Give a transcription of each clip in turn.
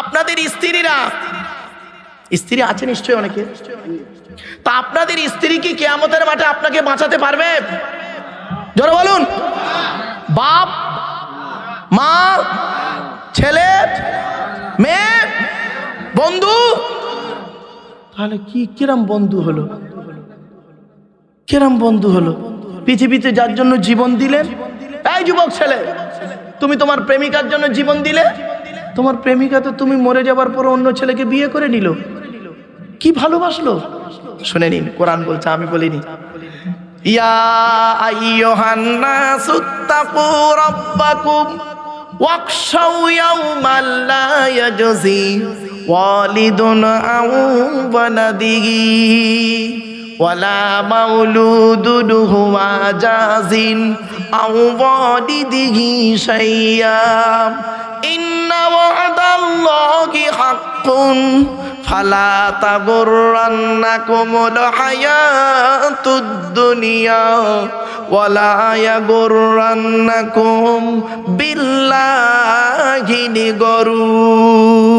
আপনাদের স্ত্রীরা, স্ত্রী আছে নিশ্চয়ই অনেকে, তা আপনাদের স্ত্রী কি কিয়ামতের মাঠে আপনাকে বাঁচাতে পারবে? জোরে বলুন। বাপ, মা, ছেলে, মেয়ে, বন্ধু, তাহলে কি কিরম বন্ধু হলো? কিরম বন্ধু হলো? পৃথিবীতে যার জন্য জীবন দিলেন, এই যুবক ছেলে, তুমি তোমার প্রেমিকার জন্য জীবন দিলে, তোমার প্রেমিকা তো তুমি মরে যাবার পর অন্য ছেলেকে বিয়ে করে নিল, কি ভালোবাসলো? শুনে নিন, কোরআন বলছে, আমি বলিনি। ইয়া আইয়ুহান নাসুত্তাকু রাব্বাকুম ওয়াখশাউ ইয়াওমান লা ইয়াজজি ওয়ালিদুন আন ওয়ালাদিহি ওয়ালা মাউলুদুন হুয়া জাযিন আও ওয়ালিদিহি শাইয়্যা ইন্না ওয়া'দাল্লাহি হাক্কুন ফালা তাগুররান্নাকুমুল হায়াতুদ দুনিয়া ওয়ালা ইয়াগুররান্নাকুম বিল্লাহিল গরুর।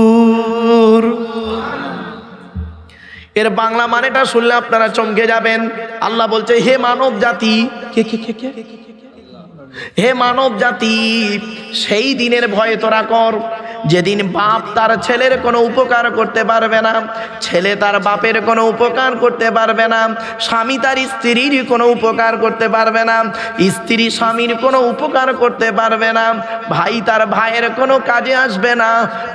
এর বাংলা মানেটা শুনলে আপনারা চমকে যাবেন। আল্লাহ বলছে, হে মানব জাতি, হে মানব জাতি, সেই দিনের ভয়ে তোরা কর যেদিন বাপ তার ছেলের কোনো উপকার করতে পারবে না, ছেলে তার বাপের কোনো উপকার করতে পারবে না, স্বামী তার স্ত্রীর কোনো উপকার করতে পারবে না, স্ত্রী স্বামীর কোনো উপকার করতে পারবে না, ভাই তার ভাইয়ের কোনো কাজে আসবে না,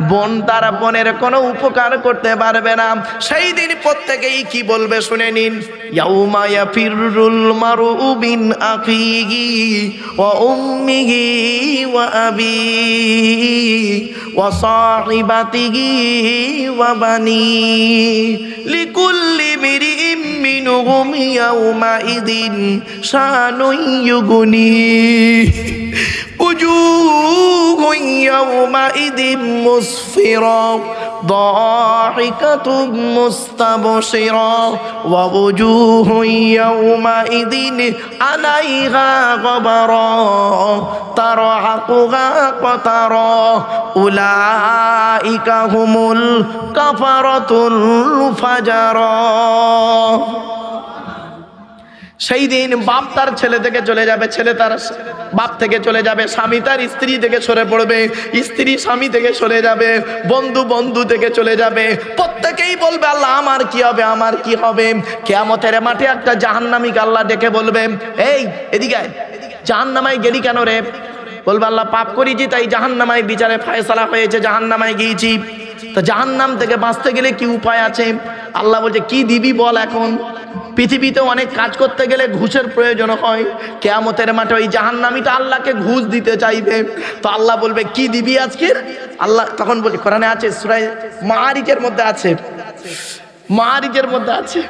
বোন তার বোনের কোনো উপকার করতে পারবে না। সেই দিন প্রত্যেকেই কি বলবে শুনে নিন। ইয়াউমা ইয়াফিরুল মারউ মিন আখিহি ওয়া উম্মিহি ওয়া আবিহি ওয়া সাহিবাতিহি ওয়া বানিহি লিকুল্লি ইমরিইম মিনহুম ইয়াউমা ইযিন শানুন ইউগনিহি উজুহুন ইয়াউমাইযিন মুসফিরা দাহিকাতুন মুস্তাবশিরা ওয়া উজুহুন ইয়াউমাইযিন আলাইহা গবারা তারহাকুহা কতারা উলাইকা হুমুল কাফারাতুল ফাজারা। সেই দিন বাপ তার ছেলে থেকে চলে যাবে, ছেলে তার বাপ থেকে চলে যাবে, স্বামী তার স্ত্রী থেকে সরে পড়বে, স্ত্রী স্বামী থেকে সরে যাবে, বন্ধু বন্ধু থেকে চলে যাবে। প্রত্যেকেই বলবে, আল্লাহ আমার কি হবে, আমার কি হবে? কিয়ামতের মাঠে একটা জাহান্নামীকে আল্লাহ ডেকে বলবে, এই এদিকে আয়, জাহান্নামায় গেলি কেন রে? বলবে, আল্লাহ পাপ করেছি তাই জাহান্নামায় বিচারে ফায়সালা হয়েছে, জাহান্নামায় গিয়েছি। তো জাহান্নাম থেকে বাঁচতে গেলে কি উপায় আছে? আল্লাহ বলছে, কি দিবি বল। এখন পৃথিবীতে অনেক কাজ করতে গেলে ঘুষের প্রয়োজন হয়, কিয়ামতের মাঠে ওই জাহান্নামীটা আল্লাহকে ঘুষ দিতে চাইবে। তো আল্লাহ বলবে, কি দিবি আজকের? আল্লাহ তখন বলছে, কোরআনে আছে, সূরা মাআরিজের মধ্যে আছে, মাআরিজের মধ্যে আছে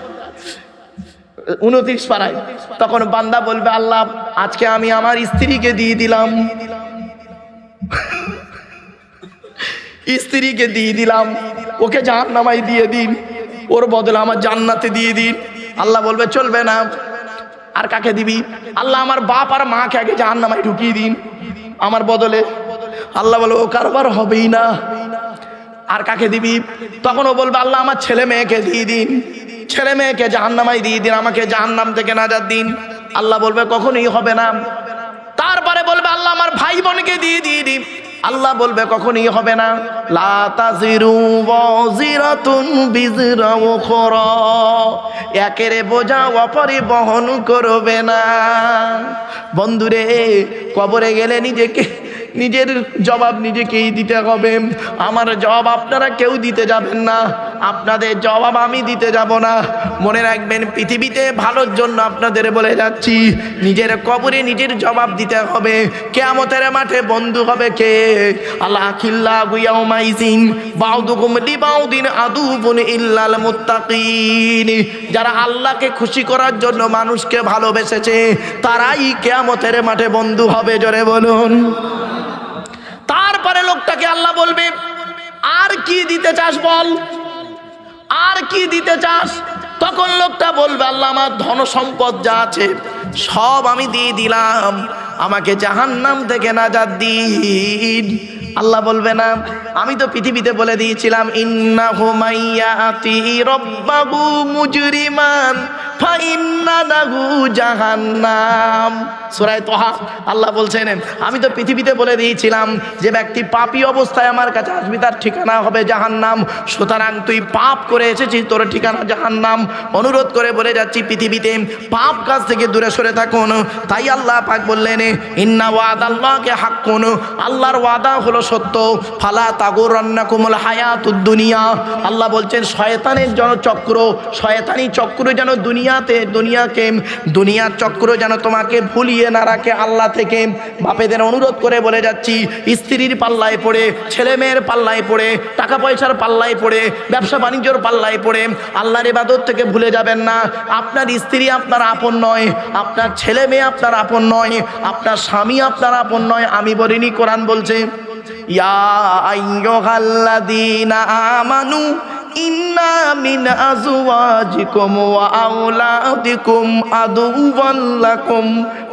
29 পারায়। তখন বান্দা বলবে, আল্লাহ আজকে আমি আমার স্ত্রীকে দিয়ে দিলাম, স্ত্রীকে দিয়ে দিলাম, ওকে জাহান্নামায় দিয়ে দিন, ওর বদলে আমার জান্নাতে দিয়ে দিন। আল্লাহ বলবে, চলবে না। আর কাকে দিবি? আল্লাহ আমার বাপ আর মাকে আগে জাহান্নামায় ঢুকিয়ে দিন আমার বদলে। আল্লাহ বলবে, ও কারবার হবেই না। আর কাকে দিবি? তখন ও বলবে, আল্লাহ আমার ছেলে মেয়েকে দিয়ে দিন, ছেলে মেয়েকে জাহান্নামায় দিয়ে দিন, আমাকে জাহান্নাম থেকে নাজাত দিন। আল্লাহ বলবে, কখনোই হবে না। তারপরে বলবে, আল্লাহ আমার ভাই বোনকে দিয়ে দিন। আল্লাহ বলবে, কখনোই হবে না। লা তাজিরু ওয়াজিরাতুন বিজরা উখরা, একের বোঝা অপরে বহন করবে না। বন্ধুরে, কবরে গেলে নিজের জবাব নিজেকেই দিতে হবে। আমার জবাব আপনারা কেউ দিতে যাবেন না, আপনাদের জবাব আমি দিতে যাব না। মনে রাখবেন, পৃথিবীতে ভালোর জন্য আপনাদের বলে যাচ্ছি, নিজের কবরে নিজের জবাব দিতে হবে। কিয়ামতের মাঠে বন্ধু হবে কে? আল্লাহ খিল্লাহু ইয়াউমাইযিন বাউদুকুম লিবাউদিন আদুবুন ইল্লাল মুত্তাকিন। যারা আল্লাহকে খুশি করার জন্য মানুষকে ভালোবেসেছে, তারাই কিয়ামতের মাঠে বন্ধু হবে। জোরে বলুন। তারপরে লোকটাকে আল্লাহ বলবে, আর কি দিতে চাস বল, আর কি দিতে চাস? তখন লোকটা বলবে, আল্লাহ আমার ধন সম্পদ যা আছে সব আমি দিয়ে দিলাম, আমাকে জাহান্নাম থেকে নাজাত দিন। আল্লাহ বলবে না, আমি তো পৃথিবীতে বলে দিয়েছিলাম ইন্নাহু মাইয়াতি রাব্বাহু মুজরিমান ফাইন্না লাহু জাহান্নাম। সূরা তাহা আল্লাহ বলছেন, আমি তো পৃথিবীতে বলে দিয়েছিলাম যে ব্যক্তি পাপী অবস্থায় আমার কাছে আসবে তার ঠিকানা হবে জাহান্নাম। সুতরাং তুই পাপ করে এসেছিস, তোর ঠিকানা জাহান্নাম। অনুরোধ করে বলে যাচ্ছি পৃথিবীতে পাপ কাজ থেকে দূরে সরে থাকুন। তাই আল্লাহ পাক বললেন ইন্না ওয়াদাল্লাহি হাক্কুন, আল্লাহর ওয়াদা হলো সত্য। ফালা তাগুরান্নাকুমুল হায়াতুদ দুনিয়া, আল্লাহ বলছেন শয়তানের চক্র, শয়তানি চক্র যেন দুনিয়ার চক্র যেন তোমাকে ভুলিয়ে না রাখে আল্লাহ থেকে। বাপেদের অনুরোধ করে বলে যাচ্ছি, স্ত্রীর পাল্লায় পড়ে, ছেলে মেয়ের পাল্লায় পড়ে, টাকা পয়সার পাল্লায় পড়ে, ব্যবসা বাণিজ্যর পাল্লায় পড়ে আল্লাহর ইবাদত থেকে ভুলে যাবেন না। আপনার স্ত্রী আপনার আপন নয়, আপনার ছেলে মেয়ে আপনার আপন নয়, আপনার স্বামী আপনার আপন নয়। আমি বলিনি, কোরআন বলছে ইয়া আইয়ুহাল্লাযীনা আমানু ইন্না মিন আজওয়াজিকুম ওয়া আওলাদিকুম আদুওয়ান লাকুম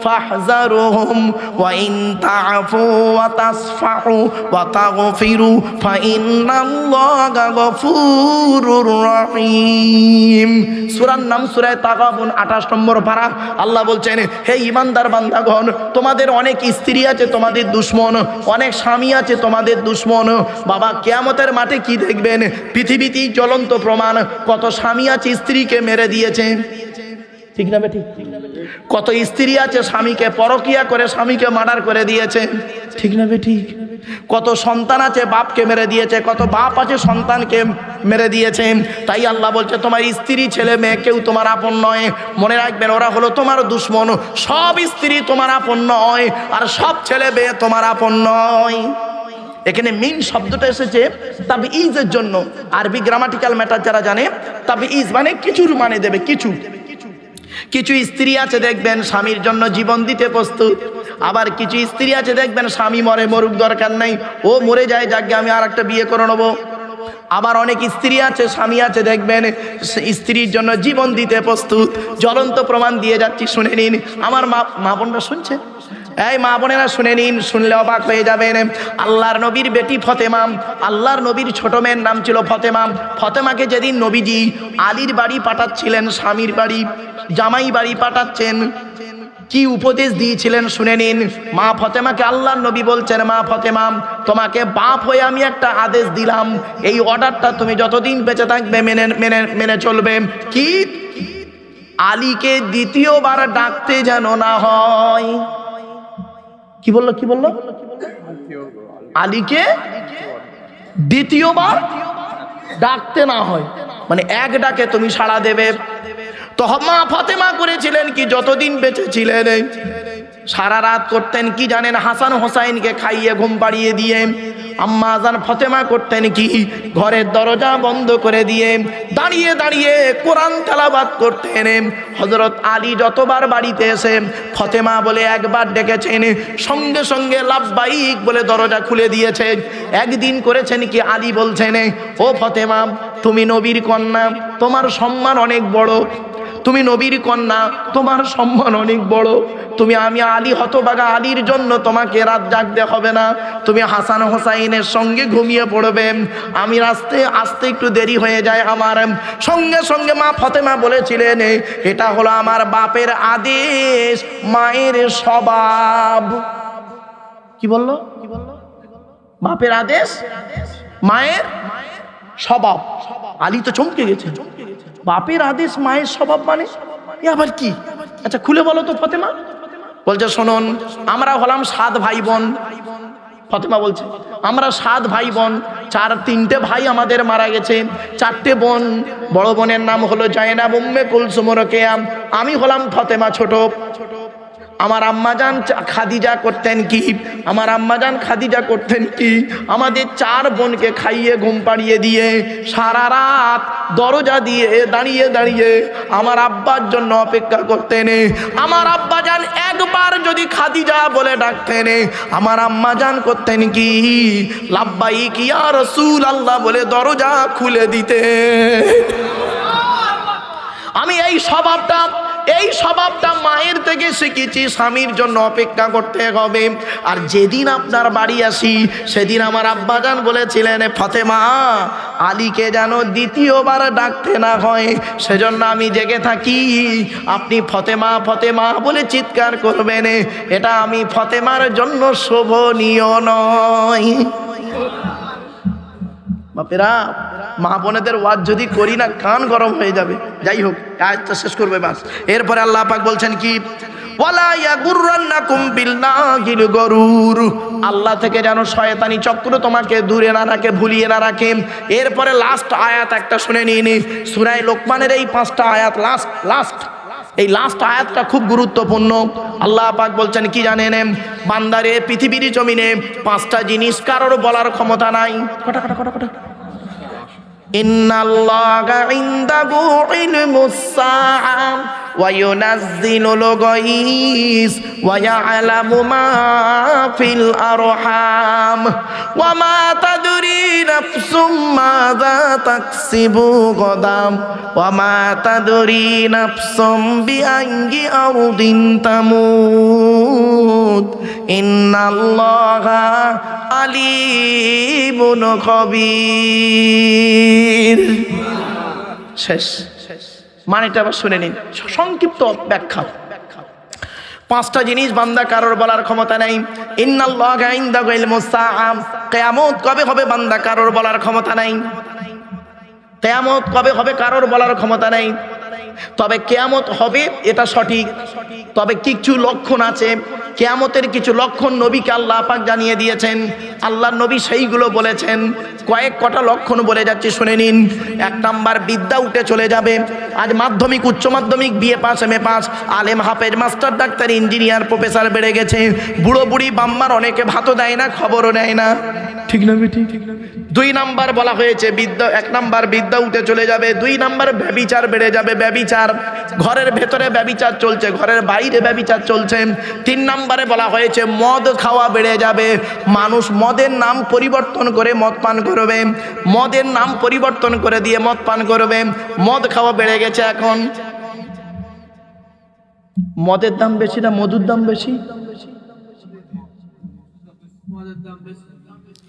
ফাহযারুহুম ওয়া ইন তা'ফু ওয়া তাসফাহু ওয়া তাগফিরু ফাইন্নাল্লাহা গফুরুর রহিম। সূরার নাম সূরা তাগাবুন 28 নম্বর পারা। আল্লাহ বলছেন, হে ঈমানদার বান্দাগণ, তোমাদের অনেক স্ত্রী আছে তোমাদের দুশমন, অনেক স্বামী আছে তোমাদের দুশমন। বাবা কিয়ামতের মাঠে কি দেখবেন? পৃথিবীতেই জ্বলন্ত প্রমাণ, কত স্বামী আছে স্ত্রীকে মেরে দিয়েছে, ঠিক না বেঠিক? কত স্ত্রী আছে স্বামীকে পরকিয়া করে স্বামীকে মার্ডার করে দিয়েছে, ঠিক না বেঠিক? কত সন্তান আছে বাপকে মেরে দিয়েছে, কত বাপ আছে সন্তানকে মেরে দিয়েছে। তাই আল্লাহ বলছে তোমার স্ত্রী ছেলে মেয়ে কেউ তোমার আপন নয়। মনে রাখবেন, ওরা হলো তোমার দুশমন। সব স্ত্রী তোমার আপন নয়, আর সব ছেলে মেয়ে তোমার আপন নয়। এখানে মিন শব্দটা এসেছে তাবঈজের জন্য। আরবি গ্রামাটিক্যাল ম্যাটার যারা জানে, তাবঈজ মানে কিছুর মানে দেবে, কিছু। কিছু স্ত্রী আছে দেখবেন স্বামীর জন্য জীবন দিতে প্রস্তুত, আবার কিছু স্ত্রী আছে দেখবেন স্বামী মরে, মরুক দরকার নাই, ও মরে যায়, যাকে আমি আর একটা বিয়ে করে নেবো। আবার অনেক স্ত্রী আছে, স্বামী আছে দেখবেন স্ত্রীর জন্য জীবন দিতে প্রস্তুত। জ্বলন্ত প্রমাণ দিয়ে যাচ্ছি, শুনে নিন। আমার মা বোনরা শুনছে? এই মা বোনেরা শুনে নিন, শুনলে অবাক হয়ে যাবেন। আল্লাহর নবীর বেটি ফতেমা, আল্লাহর নবীর ছোট মেয়ের নাম ছিল ফতেমা। ফতেমাকে যেদিন নবীজি আলীর বাড়ি পাঠাচ্ছিলেন, স্বামীর বাড়ি, জামাই বাড়ি পাঠাচ্ছেন, কি উপদেশ দিয়েছিলেন শুনে নিন। মা ফতেমাকে আল্লাহর নবী বলছেন, মা ফতেমা, তোমাকে বাপ হয়ে আমি একটা আদেশ দিলাম, এই অর্ডারটা তুমি যতদিন বেঁচে থাকবে মেনে মেনে মেনে চলবে। কি? আলীকে দ্বিতীয়বার ডাকতে যেন না হয়। কি বললো? কি বললো? আলীকে দ্বিতীয়বার ডাকতে না হয়, মানে এক ডাকে তুমি সাড়া দেবে। তো মা ফাতেমা করেছিলেন কি, যতদিন বেঁচে ছিলেন সারা রাত করতেন কি জানেন? হাসান হোসাইনকে খাইয়ে ঘুম পাড়িয়ে দিয়ে আম্মা আজান ফতেমা করতেন কি, ঘরের দরজা বন্ধ করে দিয়ে দাঁড়িয়ে দাঁড়িয়ে কোরআন তেলাওয়াত করতেন। হযরত আলী যতবার বাড়িতে এসে ফতেমা বলে একবার ডেকেছেন, সঙ্গে সঙ্গে লাব্বাইক বলে দরজা খুলে দিয়েছে। একদিন করেছেন কি, আলী বলছেন, ও ফতেমা, তুমি নবীর কন্যা, তোমার সম্মান অনেক বড়, তুমি নবীর কন্যা, তোমার সম্মান অনেক বড়। আমি আলী হতভাগা আলীর জন্য তোমাকে রাত জাগতে হবে না, তুমি হাসান হোসাইনের সঙ্গে ঘুমিয়ে পড়বে। আমি আসতে একটু দেরি হয়ে যায় আমার। সঙ্গে সঙ্গে মা ফতেমা বলেছিলেন, এটা হলো আমার বাপের আদেশ, মায়ের স্বভাব। কি বললো? বাপের আদেশ, মায়ের স্বভাব। আলী তো চমকে গেছে, বাপের আদেশ মায়ের স্বভাব মানে এ আবার কি? আচ্ছা খুলে বলো তো ফতেমা। বলছে, শুনুন, আমরা হলাম 7 ভাই বোন। ফতেমা বলছে, আমরা 7 ভাই বোন, 3টে ভাই আমাদের মারা গেছে, 4টে বোন। বড় বোনের নাম হলো জায়নাব উম্মে কুলসুম রোকেয়া, আমি হলাম ফতেমা ছোট। আমার আম্মাজান খাদিজা করতেন কি, আমার আম্মাজান খাদিজা করতেন কি, আমাদের 4 বোনকে খাইয়ে ঘুম পাড়িয়ে দিয়ে সারা রাত দরজা দিয়ে দাঁড়িয়ে দাঁড়িয়ে আমার আব্বার জন্য অপেক্ষা করতেন। আমার আব্বাজান একবার যদি খাদিজা বলে ডাকতেন, আমার আম্মাজান করতেন কি, লাব্বাইক ইয়া রাসূলুল্লাহ বলে দরজা খুলে দিতে। আমি এই স্বভাবটা এই স্বভাবটা মায়ের থেকে শিখেছি, স্বামীর জন্য অপেক্ষা করতে হবে। আর যেদিন আপনার বাড়ি আসি সেদিন আমার আব্বাজান বলেছিলেন, ফাতেমা আলীকে যেন দ্বিতীয়বার ডাকতে না হয়, সেজন্য আমি জেগে থাকি। আপনি ফতেমা ফতেমা বলে চিৎকার করবেন, এটা আমি ফতেমার জন্য শোভনীয় নয়। বাপেরা, মা বোনেদের ওয়াজ যদি করি না কান গরম হয়ে যাবে। যাই হোক, আয়াতটা শেষ করবে বাস। এরপরে আল্লাহ পাক বলছেন কি, ওয়ালা ইয়াগুররান্নাকুম বিল্লাহিল গরুর, আল্লাহ থেকে যেন শয়তানি চক্র তোমাকে দূরে না রাখে, ভুলিয়ে না রাখে। এরপরে লাস্ট আয়াত একটা শুনে নিন, সূরা লোকমানের এই 5টা আয়াত, এই লাস্ট আয়াতটা খুব গুরুত্বপূর্ণ। আল্লাহ পাক বলছেন কি জানেন, বান্দারে পৃথিবীর জমিনে 5টা জিনিস কারোর বলার ক্ষমতা নাই। ইন্নাল্লাহা ইনদাহু ইলমুস সাআ ওয়া ইউনাজ্জিলুল গায়স ওয়া ইয়ালামু মা ফিল আরহাম ওয়া মা তাদরি নাফসুম মাযা তাকসিবু গাদাম ওয়া মা তাদরি নাফসুম বিআইয়ি আরদিন তামুত ইন্নাল্লাহা আলিমুন খবীর। শেষ। মানেটা আবার শুনে নিন, সংক্ষিপ্ত ব্যাখ্যা। 5টা জিনিস বান্দা কারোর বলার ক্ষমতা নাই। ইন্নাল্লাহা ইনদাহু ইলমুস সাআ, কিয়ামত কবে হবে বান্দা কারোর বলার ক্ষমতা নাই। কিয়ামত কবে হবে কারোর বলার ক্ষমতা নাই। তবে কিয়ামত হবে এটা সঠিক, তবে কিছু লক্ষণ আছে। কিয়ামতের কিছু লক্ষণ নবীকে আল্লাহ পাক জানিয়ে দিয়েছেন, আল্লাহর নবী সেইগুলো বলেছেন। কটা লক্ষণ বলে যাচ্ছি, শুনে নিন। 1 নাম্বার, বিদ্যা উঠে চলে যাবে। আজ মাধ্যমিক, উচ্চ মাধ্যমিক, বিএ পাস, এমএ পাস, আলেম, হাফেজ, মাস্টার, ডাক্তার, ইঞ্জিনিয়ার, প্রফেসর বেড়ে গেছে। বুড়ো বুড়ি বাম্মার অনেকে ভাতও দেয় না, খবরও নেয় না, ঠিক না বেটি? 2 নাম্বার বলা হয়েছে বিদ্যা। 1 নাম্বার বিদ্যা উঠে চলে যাবে। 2 নাম্বার ব্যভিচার বেড়ে যাবে। ব্যভিচার, ঘরের ভেতরে ব্যভিচার চলছে, ঘরের বাইরে ব্যভিচার চলছে। 3 নাম্বারে বলা হয়েছে মদ খাওয়া বেড়ে যাবে। মানুষ মদের নাম পরিবর্তন করে মদ পান করবে, মদের নাম পরিবর্তন করে দিয়ে মদ পান করবে। মদ খাওয়া বেড়ে গেছে। এখন মদের দাম বেশি না মধুর দাম বেশি?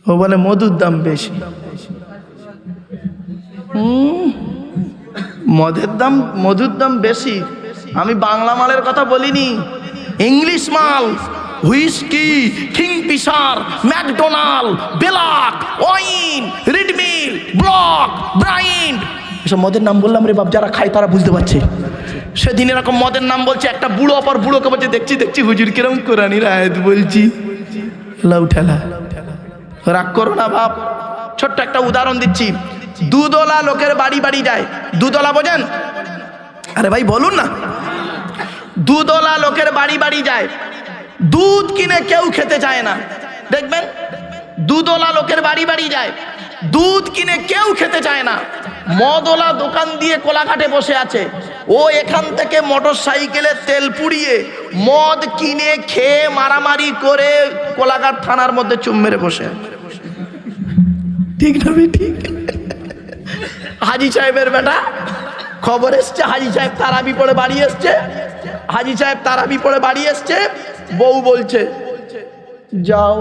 ও বলে মধুর দাম বেশি। মধুর দাম বেশি। আমি বাংলা মালের কথা বলিনি, ইংলিশ মাল, হুইস্কি, কিংফিশার, ম্যাকডোনাল্ড, বেলাক, ওয়াইন, রিডমিল, ব্লক, ব্রাইন্ড, এসব মদের নাম বললাম রে বাপ, যারা খায় তারা বুঝতে পারছে। সেদিন এরকম মদের নাম বলছে, একটা বুড়ো অপর বুড়োকে বলছে, দেখছি হুজুর কিরম কোরআনির আয়াত বলছি। লাউ ঠেলা, রাগ করো না বাপ। ছোট্ট একটা উদাহরণ দিচ্ছি। দুধওয়ালা লোকের বাড়ি বাড়ি যায়। দুধওয়ালা বোঝেন? আরে ভাই বলুন না। দুধওয়ালা লোকের বাড়ি বাড়ি যায়, দুধ কিনে কেউ খেতে চায় না। দেখবেন, দুধওয়ালা লোকের বাড়ি বাড়ি যায়, দুধ কিনে কেউ খেতে চায় না। মদওয়ালা দোকান দিয়ে কোলাঘাটে বসে আছে, ও এখান থেকে মোটর সাইকেলে তেল পুড়িয়ে মদ কিনে খেয়ে মারামারি করে কোলাঘাট থানার মধ্যে চুম মেরে বসে। ঠিক না ঠিক? হাজি সাহেবের বেটা খবর এসছে, হাজি সাহেব তারাবি পড়ে বাড়ি এসছে। হাজি সাহেব তারাবি পড়ে বাড়ি এসছে, বউ বলছে যাও।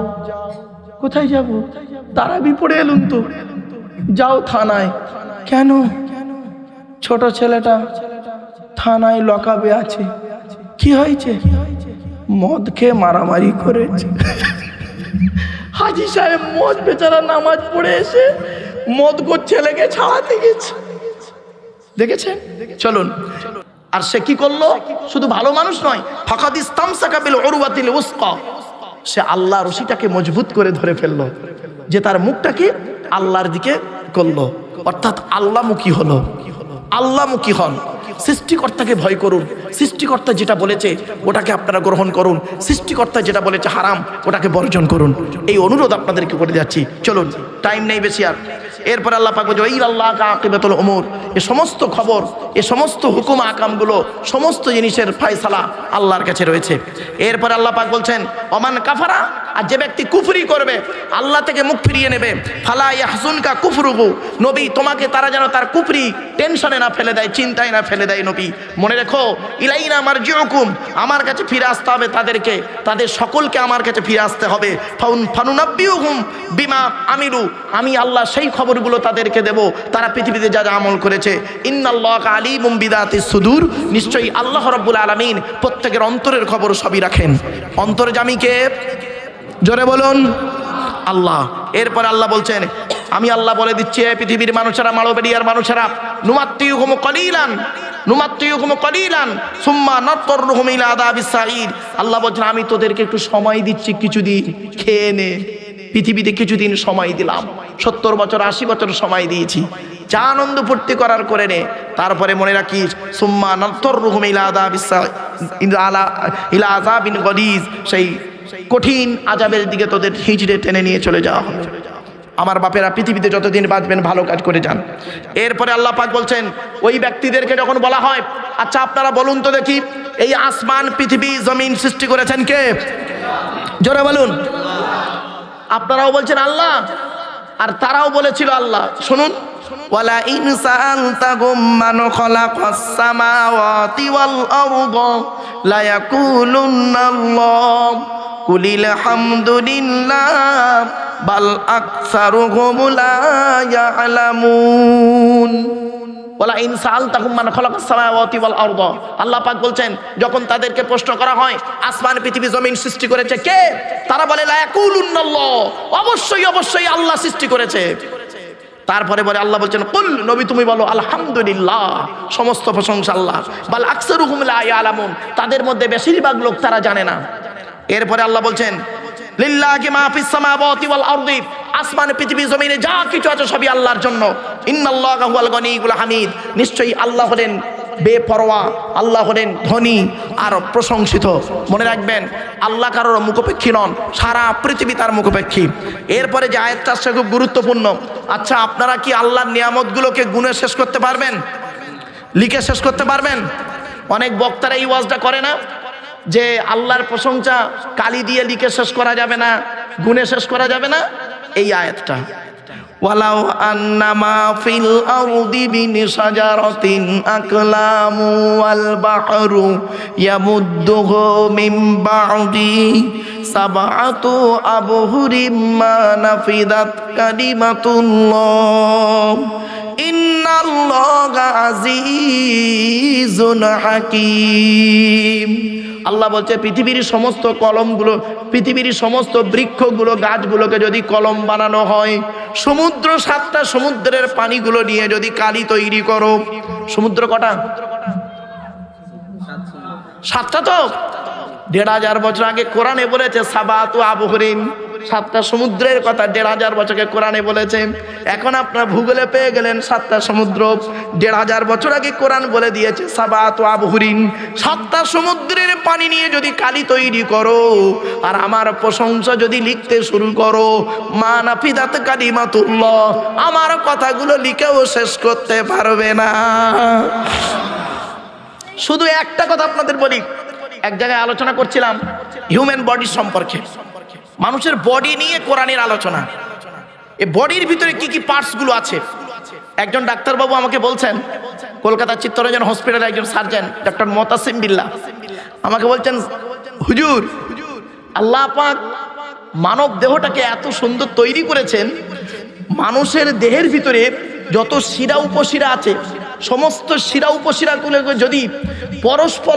কোথায় যাব? তারাবি পড়ে এলুন তো। যাও থানায়। কেন? ছোট ছেলেটা থানায় লকাবে আছে। কি হয়েছে? মদ খেয়ে মারামারি করেছে। হাজি সাহেব মদ বেচারা নামাজ পড়ে এসে মদ কো ছেলেকে ছাড়াতে গেছে। দেখেছেন? চলুন। আর সে কি করলো? শুধু ভালো মানুষ নয়, ফাকাদ ইসতামসাকা বিল উরওয়াতিল উসকা, সে আল্লাহ রশিটাকে মজবুত করে ধরে ফেললো, যে তার মুখটাকে আল্লাহর দিকে করলো, অর্থাৎ আল্লাহমুখী হলো। আল্লাহমুখী হন। সৃষ্টিকর্তাকে ভয় করুন। সৃষ্টিকর্তা যেটা বলেছে ওটাকে আপনারা গ্রহণ করুন। সৃষ্টিকর্তা যেটা বলেছে হারাম ওটাকে বর্জন করুন। এই অনুরোধ আপনাদেরকে করে যাচ্ছি। চলুন, টাইম নেই বেশি আর। এরপরে আল্লাহ পাক বলছে ইলাল্লাহ আকিবাতুল উমুর, এ সমস্ত খবর, এ সমস্ত হুকুম আকামগুলো, সমস্ত জিনিসের ফয়সালা আল্লাহর কাছে রয়েছে। এরপরে আল্লাহ পাক বলছেন ওমান কাফারা, আর যে ব্যক্তি কুফরি করবে, আল্লাহ থেকে মুখ ফিরিয়ে নেবে, ফালা ইয়াহজুনকা কুফরুহু, নবী তোমাকে তারা যেন তার কুফরি টেনশনে না ফেলে দেয়, চিন্তায় না ফেলে দেয়। নবী মনে রেখো ইলাইনা মারজিউকুম, আমার কাছে ফিরে আসতে হবে তাদেরকে, তাদের সকলকে আমার কাছে ফিরে আসতে হবে। ফানুনাব্বিউহুম বিমা আমিলু, আমি আল্লাহ সেই খবরগুলো তাদেরকে দেব তারা পৃথিবীতে যা যা আমল করেছে। ইন্নাল্লাহা আলিমুম বিদাতিস সুদূর, নিশ্চয়ই আল্লাহ রাব্বুল আলামিন প্রত্যেকের অন্তরের খবর সবই রাখেন। অন্তর্যামীকে জোরে বলুন আল্লাহ। এরপর আল্লাহ বলছেন আমি আল্লাহ বলে দিচ্ছি পৃথিবীর মানুষেরা, মালবেরিয়ার মানুষেরা, নুমাত্তিউকুম কলিলান নুমাত্তিউকুম কলিলান সুম্মা নাতরুহুম ইলা আযাবিস সাঈর, আল্লাহ বলছেন আমি তোদেরকে একটু সময় দিচ্ছি, কিছুদিন খেয়ে নে। পৃথিবীতে কিছুদিন সময় দিলাম, 70 বছর 80 বছর সময় দিয়েছি, যা আনন্দ ফুর্তি করার করে নে। তারপরে মনে রাখিস সুম্মা নাতরুহুম ইলা আযাবিস ইলা আযাবিন গলিজ, সেই কঠিন আযাবের দিকে তোদের হিজড়ে টেনে নিয়ে চলে যাওয়া হবে। আমার বাপেরা পৃথিবীতে যতদিন বাঁচবেন ভালো কাজ করে যান। এরপরে আল্লাহ পাক বলছেন ওই ব্যক্তিদেরকে যখন বলা হয় আচ্ছা আপনারা বলুন তো দেখি এই আসমান পৃথিবী জমিন সৃষ্টি করেছেন কে? জোরে বলুন। আপনারাও বলছেন আল্লাহ, আর তারাও বলেছিল আল্লাহ। শুনুন, ওয়ালা ইন সাআলতাহুম মান খালাকাস সামাওয়াতি ওয়াল আরদা লা ইয়াকুলুন্না আল্লাহ কুলিল হামদুলিল্লাহ বাল আকসারুহুম লা ইয়ালামুন। ওয়ালা ইন সাআলতাহুম মান খালাকাস সামাওয়াতি ওয়াল আরদা, আল্লাহ পাক বলছেন যখন তাদেরকে প্রশ্ন করা হয় আসমান পৃথিবী জমিন সৃষ্টি করেছে কে, তারা বলে লা ইয়াকুলুন্না আল্লাহ, অবশ্যই অবশ্যই আল্লাহ সৃষ্টি করেছে। তারপরে বলে আল্লাহ বলছেন কুল, নবী তুমি বলো আলহামদুলিল্লাহ, সমস্ত প্রশংসা আল্লাহ, বাল আকসারুহুম লা ইয়ালামুন, তাদের মধ্যে বেশিরভাগ লোক তারা জানে না। এরপরে আল্লাহ বলছেন লিল্লাহি মা ফিস সামাওয়াতি ওয়াল আরদি, আসমান পৃথিবী জমিনে যা কিছু আছে সবই আল্লাহর জন্য। ইন্নাল্লাহা হুয়াল গনিয়ুল হামিদ, নিশ্চয়ই আল্লাহ হলেন বেপরোয়া, আল্লাহ হলেন ধনী আর প্রশংসিত। মনে রাখবেন আল্লাহ কারোর মুখাপেক্ষী নন, সারা পৃথিবী তার মুখাপেক্ষী। এরপরে যে আয়াতটা আসছে খুব গুরুত্বপূর্ণ। আচ্ছা আপনারা কি আল্লাহর নিয়ামতগুলোকে গুণে শেষ করতে পারবেন? লিখে শেষ করতে পারবেন? অনেক বক্তারা এই ওয়াজটা করে না যে আল্লাহর প্রশংসা কালি দিয়ে লিখে শেষ করা যাবে না, গুণে শেষ করা যাবে না। এই আয়াতটা ওয়ালাউ আন্নামা ফিল আরদি মিন শাজারাতিন আকলামু ওয়াল বাহরু ইয়ামুদ্দুহু মিন বা'দি সাবআতু আবহুরিম মা নাফিদাত কালিমাতুল্লাহ ইন্নাল্লাহা আজিজুন হাকীম। আল্লাহ বলছে পৃথিবীর সমস্ত কলমগুলো, পৃথিবীর সমস্ত বৃক্ষগুলো, গাছগুলোকে যদি কলম বানানো হয়, সমুদ্র 7টা সমুদ্রের পানিগুলো নিয়ে যদি কালি তৈরি করো, সমুদ্র কটা? 7টা। তো 1500 বছর আগে কোরআনে বলেছে সাবাতু আবহরিন, 7টা সমুদ্রের কথা 1500 বছরকে কোরআনে বলেছে। এখন আপনার ভূগোলে পেয়ে গেলেন 7টা সমুদ্র। 1500 বছর আগে কোরআন বলে দিয়েছে সাবাতু আবহরিন, 7টা সমুদ্রের পানি নিয়ে যদি কালি তৈরি করো আর আমার প্রশংসা যদি লিখতে শুরু করো, মা নাফিদাত কালিমাতুল্লাহ, আমার কথাগুলো লিখেও শেষ করতে পারবে না। শুধু একটা কথা আপনাদের বলি, এক জায়গায় আলোচনা করছিলাম হিউম্যান বডি সম্পর্কে, মানুষের বডি নিয়ে কোরআনের আলোচনা। এই বডির ভিতরে কি কি পার্টস গুলো আছে, একজন ডাক্তারবাবু আমাকে বলছেন, কলকাতা চিত্তরঞ্জন হসপিটালে একজন সার্জন ডক্টর মোতাসিম বিল্লাহ আমাকে বলছেন হুজুর আল্লাহ পাক মানব দেহটাকে এত সুন্দর তৈরি করেছেন, মানুষের দেহের ভিতরে যত শিরা উপশিরা আছে সমস্ত শিরা উপশিরাগুলোকে যদি পরস্পর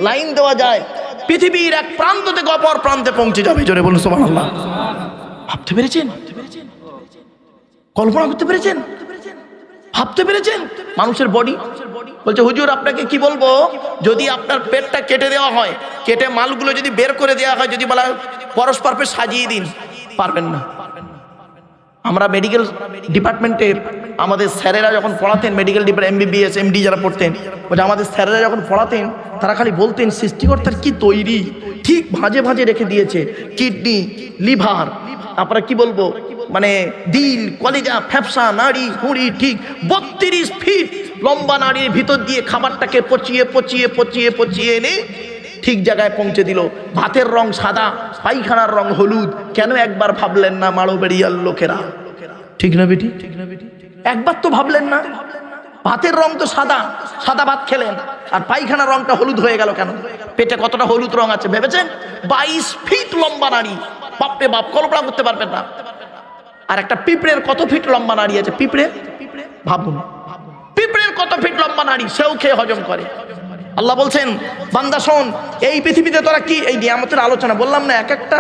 লাইন দেওয়া যায়, পৃথিবীর এক প্রান্ত থেকে অপর প্রান্তে পৌঁছে যাবে। জোরে বলুন সুবহানাল্লাহ। ভাবতে পেরেছেন? কল্পনা করতে পেরেছেন? ভাবতে পেরেছেন? মানুষের বডি। বলছে হুজুর আপনাকে কি বলবো, যদি আপনার পেটটা কেটে দেওয়া হয়, কেটে মালগুলো যদি বের করে দেওয়া হয়, যদি বলা পরস্পর সাজিয়ে দিন, পারবেন না। আমরা মেডিকেল ডিপার্টমেন্টে আমাদের স্যারেরা যখন পড়াতেন, মেডিকেল ডিপার্টমেন্ট MBBS MD যারা পড়তেন, বলছে আমাদের স্যারেরা যখন পড়াতেন তারা খালি বলতেন সৃষ্টিকর্তার কি তৈরি, ঠিক ভাঁজে ভাঁজে রেখে দিয়েছে, কিডনি, লিভার, আপনারা কি বলবো, মানে দিল, কলিজা, ফ্যাপসা, নাড়ি হুড়ি ঠিক 32 ফিট লম্বা নাড়ির ভিতর দিয়ে খাবারটাকে পচিয়ে পচিয়ে পচিয়ে পচিয়ে এনে ঠিক জায়গায় পৌঁছে দিল। ভাতের রং সাদা, পায়খানার রং হলুদ। কেন একবার ভাবলেন না মাড়োবেড়িয়ার লোকেরা? ঠিক না বেটি? একবার তো ভাবলেন না? ভাতের রং তো সাদা, সাদা ভাত খেলেন, আর পায়খানার রংটা হলুদ হয়ে গেল কেন? পেটে কতটা হলুদ রং আছে ভেবেছেন? 22 ফিট লম্বা নাড়ি, বাপরে বাপ, কল্পনা করতে পারবেন না। আর একটা পিঁপড়ের কত ফিট লম্বা নাড়ি আছে? পিঁপড়ে ভাবুন, পিঁপড়ের কত ফিট লম্বা নাড়ি, সেও খেয়ে হজম করে। আল্লাহ বলছেন, বান্দা শোন, এই পৃথিবীতে তোরা কি এই নিয়ামতের আলোচনা বললাম না, এক একটা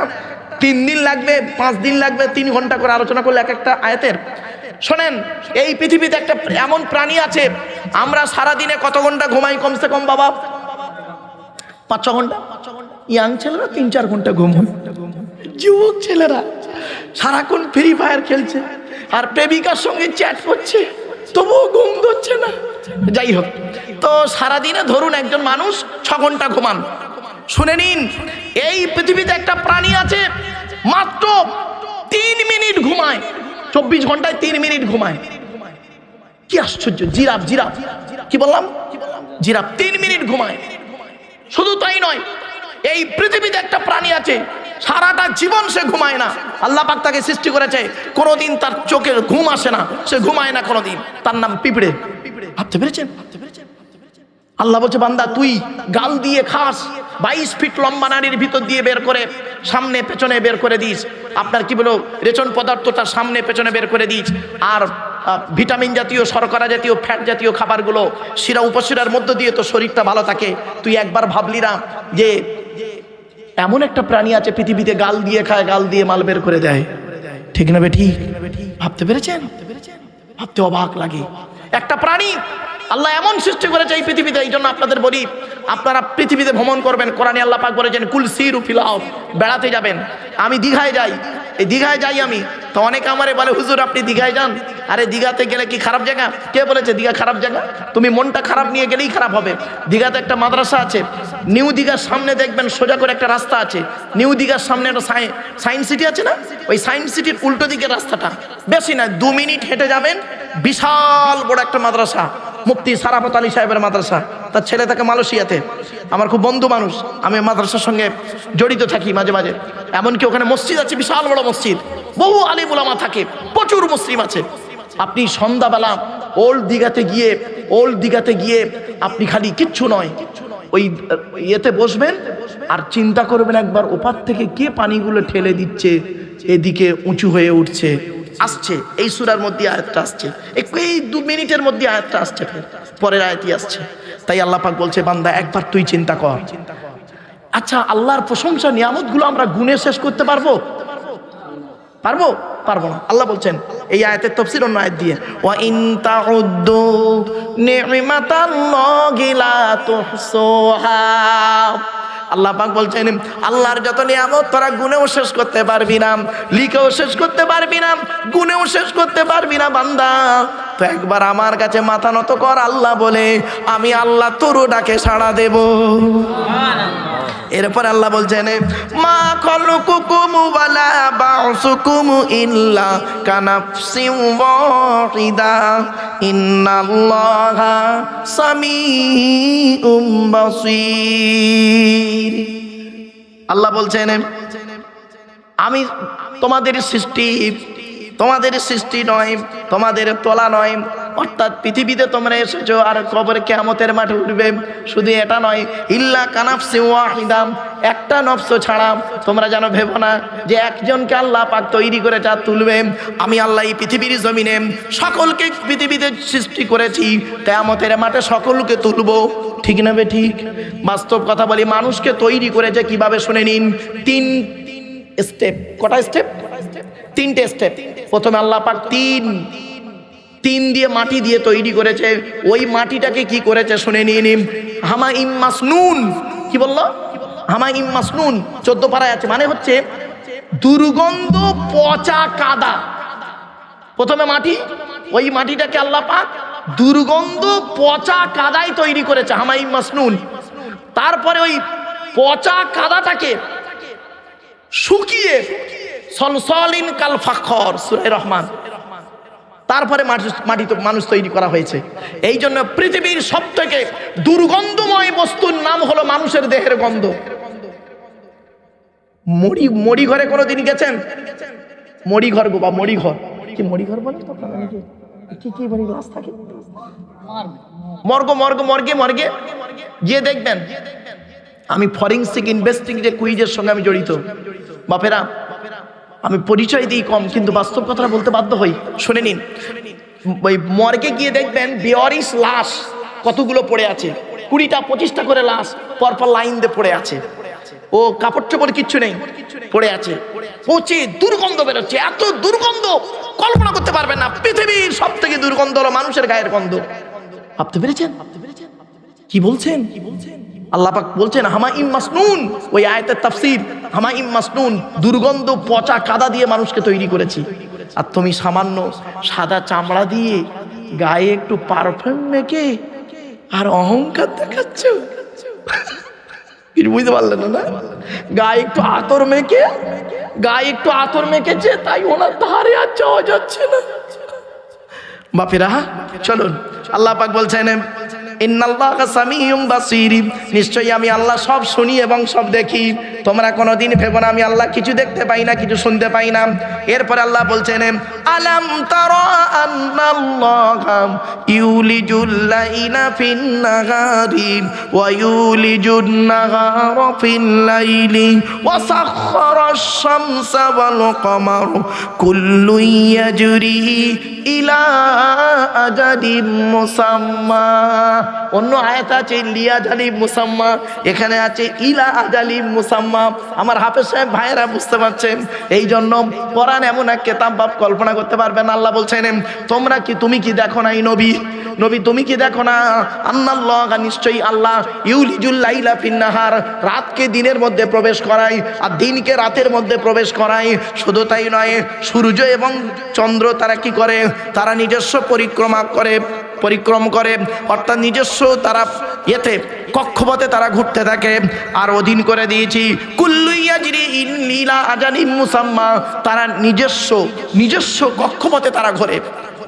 3 দিন লাগবে, 5 দিন লাগবে, 3 ঘন্টা করে আলোচনা করলে এক একটা আয়াতের। শোনেন, এই পৃথিবীতে একটা এমন প্রাণী আছে, আমরা সারা দিনে কত ঘন্টা ঘুমাই কমসে কম বাবা? 5-6 ঘন্টা। ইয়াং ছেলেরা 3-4 ঘন্টা ঘুমায়, যুবক ছেলেরা সারাক্ষণ ফ্রি ফায়ার খেলছে আর প্রেমিকার সঙ্গে চ্যাট করছে, তবুও ঘুম ধরছে না। যাই হোক, তো সারাদিনে ধরুন একজন মানুষ 6 ঘন্টা ঘুমান। শুনে নিন, এই পৃথিবীতে একটা প্রাণী আছে মাত্র 3 মিনিট ঘুমায়, 24 ঘন্টায় 3 মিনিট ঘুমায়। কি আশ্চর্য! জিরাফ, জিরাফ কি বললাম? জিরাফ 3 মিনিট ঘুমায়। শুধু তাই নয়, এই পৃথিবীতে একটা প্রাণী আছে সারাটা জীবন সে ঘুমায় না। আল্লাহ পাক তাকে সৃষ্টি করেছে, কোনোদিন তার চোখের ঘুম আসে না, সে ঘুমায় না কোনোদিন। তার নাম পিঁপড়ে। ভাবতে পেরেছেন? আল্লাহ বলছে, বান্দা তুই গাল দিয়ে খাস, 22 ফিট লম্বা নাড়ির ভিতর দিয়ে বের করে সামনে পেছনে বের করে দিস। আপনার কি বলো, রেচন পদার্থটা সামনে পেছনে বের করে দিস। আর ভিটামিন জাতীয়, শর্করা জাতীয়, ফ্যাট জাতীয় খাবারগুলো শিরা উপশিরার মধ্য দিয়ে তো শরীরটা ভালো থাকে। তুই একবার ভাবলি না যে এমন একটা প্রাণী আছে পৃথিবীতে গাল দিয়ে খায়, গাল দিয়ে মাল বের করে দেয়? ঠিক না বেঠি? ভাবতে পেরেছেন? ভাবতে অবাক লাগে। একটা প্রাণী আল্লাহ এমন সৃষ্টি করেছে এই পৃথিবীতে। এই জন্য আপনাদের বলি, আপনারা পৃথিবীতে ভ্রমণ করবেন, কোরআনে আল্লাহ পাক বলেছেন কুল সিরু ফিল আরদ, বেড়াতে যাবেন। আমি দীঘায় যাই, এই দীঘায় যাই আমি, তো অনেকে আমারে বলে, হুজুর আপনি দীঘায় যান? আরে দীঘাতে গেলে কি খারাপ জায়গা? কে বলেছে দীঘা খারাপ জায়গা? তুমি মনটা খারাপ নিয়ে গেলেই খারাপ হবে। দীঘাতে একটা মাদ্রাসা আছে, নিউ দীঘার সামনে দেখবেন সোজা করে একটা রাস্তা আছে। নিউ দীঘার সামনে একটা সায়েন্স সিটি আছে না, ওই সায়েন্স সিটির উল্টো দিকের রাস্তাটা, বেশি না 2 মিনিট হেঁটে যাবেন, বিশাল বড় একটা মাদ্রাসা, মুফতি সারাফত আলী সাহেবের মাদ্রাসা। তার ছেলে থাকে মালয়েশিয়াতে, আমার খুব বন্ধু মানুষ, আমি মাদ্রাসার সঙ্গে জড়িত থাকি মাঝে মাঝে। এমনকি ওখানে মসজিদ আছে, বিশাল বড় মসজিদ, বহু আলিম উলামা থাকে, প্রচুর মুসলিম আছে। আপনি সন্ধ্যাবেলা ওল্ড দীঘাতে গিয়ে আপনি খালি কিচ্ছু নয়, ওই ইয়েতে বসবেন আর চিন্তা করবেন একবার ওপার থেকে কে পানিগুলো ঠেলে দিচ্ছে, এদিকে উঁচু হয়ে উঠছে, আসছে। এই সূরার মধ্যে আয়াতটা আসছে, এই 2 মিনিটের মধ্যে আয়াতটা আসছে, পরের আয়াতই আসছে। তাই আল্লাহ পাক বলছে, বান্দা একবার তুই চিন্তা কর। আচ্ছা, আল্লাহর প্রশংসা নিয়ামতগুলো আমরা গুণে শেষ করতে পারবো? পারবো না। আল্লাহ বলছেন এই আয়াতের তাফসীর অন্য আয়াত দিয়ে, ওয়া ইন তাউদ্দু নি'মাতাল্লাহি লা তুহসুহা। আল্লাহ পাক বলছেন, আল্লাহর যত নিয়ামত তোরা গুনেও শেষ করতে পারবি না, লিখেও শেষ করতে পারবি না, গুনেও শেষ করতে পারবি না। বান্দা তো একবার আমার কাছে মাথা নত কর, আল্লাহ বলে, আমি আল্লাহ তোর ডাকে সাড়া দেব। এরপর আল্লাহ বলছেন, মা খালুকুকুম ওয়ালা বাউসুকুম ইল্লা কানাফসিন ওয়াহিদা ইন্নাল্লাহা সামিউম বাসীর। আল্লাহ বলছেন, আমি তোমাদের সৃষ্টি নয়, তোমাদের তোলা নয়। অর্থাৎ পৃথিবীতে তোমরা এসেছো আর কবরে কিয়ামতের মাঠে উঠবে। শুধু এটা নয়, ইল্লা কানাফসিন ওয়াহিদা, একটা নফস ছাড়া। তোমরা যেন ভেবো না যে একজনকে আল্লাহ পাক তৈরি করে যা তুলবে। আমি আল্লাহ এই পৃথিবীর জমিনে সকলকে পৃথিবীতে সৃষ্টি করেছি, কিয়ামতের মাঠে সকলকে তুলবো। ঠিক না বে ঠিক? বাস্তব কথা বলি, মানুষকে তৈরি করেছে কিভাবে শুনে নিন। 3 স্টেপ। কটা স্টেপ? 3টে স্টেপ। প্রথমে আল্লাহ পাক তিন দিয়ে মাটি দিয়ে তৈরি করেছে। ওই মাটিটাকে কি করেছে শুনে নিন, হামাইম মাসনুন। কি বললো? হামাইম মাসনুন 14 পারায় আছে, মানে হচ্ছে দুর্গন্ধ পচা কাদা। প্রথমে মাটি, ওই মাটিটাকে আল্লাহ পাক দুর্গন্ধ পচা কাদায় তৈরি করেছে, হামাইম মাসনুন। তারপরে ওই পচা কাদাটাকে শুকিয়ে সলসলিন কাল ফাখর, সূরা রহমান। তারপরে মানুষ তৈরি করা হয়েছে। এই জন্য পৃথিবীর সবথেকে দুর্গন্ধময় বস্তুর নাম হলো মানুষের দেহের গন্ধ। মরি ঘরে কোনোদিন গেছেন? মরি ঘর গো, বা মরি ঘর, কি মরি ঘর বলে তো আপনারা? কি কি বলি লাশ থাকে, মর্গে গিয়ে দেখবেন। আমি ফরেনসিক ইনভেস্টিগেটিভ কুইজের সঙ্গে আমি জড়িত। বাপেরা, আমি পরিচয় দিই কম, কিন্তু বাস্তব কথাটা বলতে বাধ্য হই। শুনে নিন, ওই মর্গে গিয়ে দেখবেন বেওয়ারিশ লাশ কতগুলো পড়ে আছে, 20টা 25টা করে লাশ পরপর লাইন দিয়ে পড়ে আছে। ও কাপড় চোপড় কিচ্ছু নেই, পড়ে আছে, পচে দুর্গন্ধ বেরোচ্ছে। এত দুর্গন্ধ কল্পনা করতে পারবেন না। পৃথিবীর সব থেকে দুর্গন্ধ হলো মানুষের গায়ের গন্ধ। ভাবতে পেরেছেন কি বলছেন? আল্লাহ পাক বলছেন হামাইম মাসনুন, ওই আয়াতের তাফসীর, হামাইম মাসনুন, দুর্গন্ধ পচা কাদা দিয়ে মানুষকে তৈরি করেছি। আর তুমি সামান্য সাদা চামড়া দিয়ে গায়ে একটু পারফিউম মেখে আর অহংকার দেখাচ্ছ। কিছু বুঝতে পারলেন না? গায়ে একটু আতর মেখেছে, তাই ওনার ধারে আর যাওয়া যাচ্ছে না। বাপেরা চলুন, আল্লাহ পাক বলছেন ইন্নাল্লাহা সামিউম বাসীর, নিশ্চয়ই আমি আল্লাহ সব শুনি এবং সব দেখি। তোমরা কোনোদিন ভেবো না আমি আল্লাহ কিছু দেখতে পাই না, কিছু শুনতে পাই না। এরপরে আল্লাহ বলছেন আলাম তারা আন্নাল্লাহা ইউলিজুল লাইলা ফিন নাহারি ওয়া ইউলিজুন নাহারা ফিল লাইলি ওয়া সাখখারাশ শামসা ওয়াল কমারা কুল্লুন ইয়াজরি ইলা আজাদিম মুসাম্মা। অন্য আয়াত আছে লিয়া আজালিম মুসাম্মা, এখানে আছে ইলা আজালিম মুসাম্মা। আমার হাফেজ সাহেব ভাইয়েরা বুঝতে পারছেন? এই জন্য কোরআন এমন এক কিতাব, বাপ কল্পনা করতে পারবেন। আল্লাহ বলছেন তুমি কি দেখো না? এই নবী তুমি কি দেখো না? আন্নাল্লাহা, নিশ্চয়ই আল্লাহ, ইউলিজুল লাইলা ফিন নাহার, রাতকে দিনের মধ্যে প্রবেশ করায় আর দিনকে রাতের মধ্যে প্রবেশ করায়। শুধু তাই নয়, সূর্য এবং চন্দ্র তারা কি করে? তারা নিজস্ব পরিক্রম করে, অর্থাৎ নিজস্ব তারা এতে কক্ষপথে তারা ঘুরতে থাকে। আর অধীন করে দিয়েছি কুল্লু ইয়াজরি ইলা আজালিম মুসাম্মা, তারা নিজস্ব কক্ষপথে তারা ঘোরে,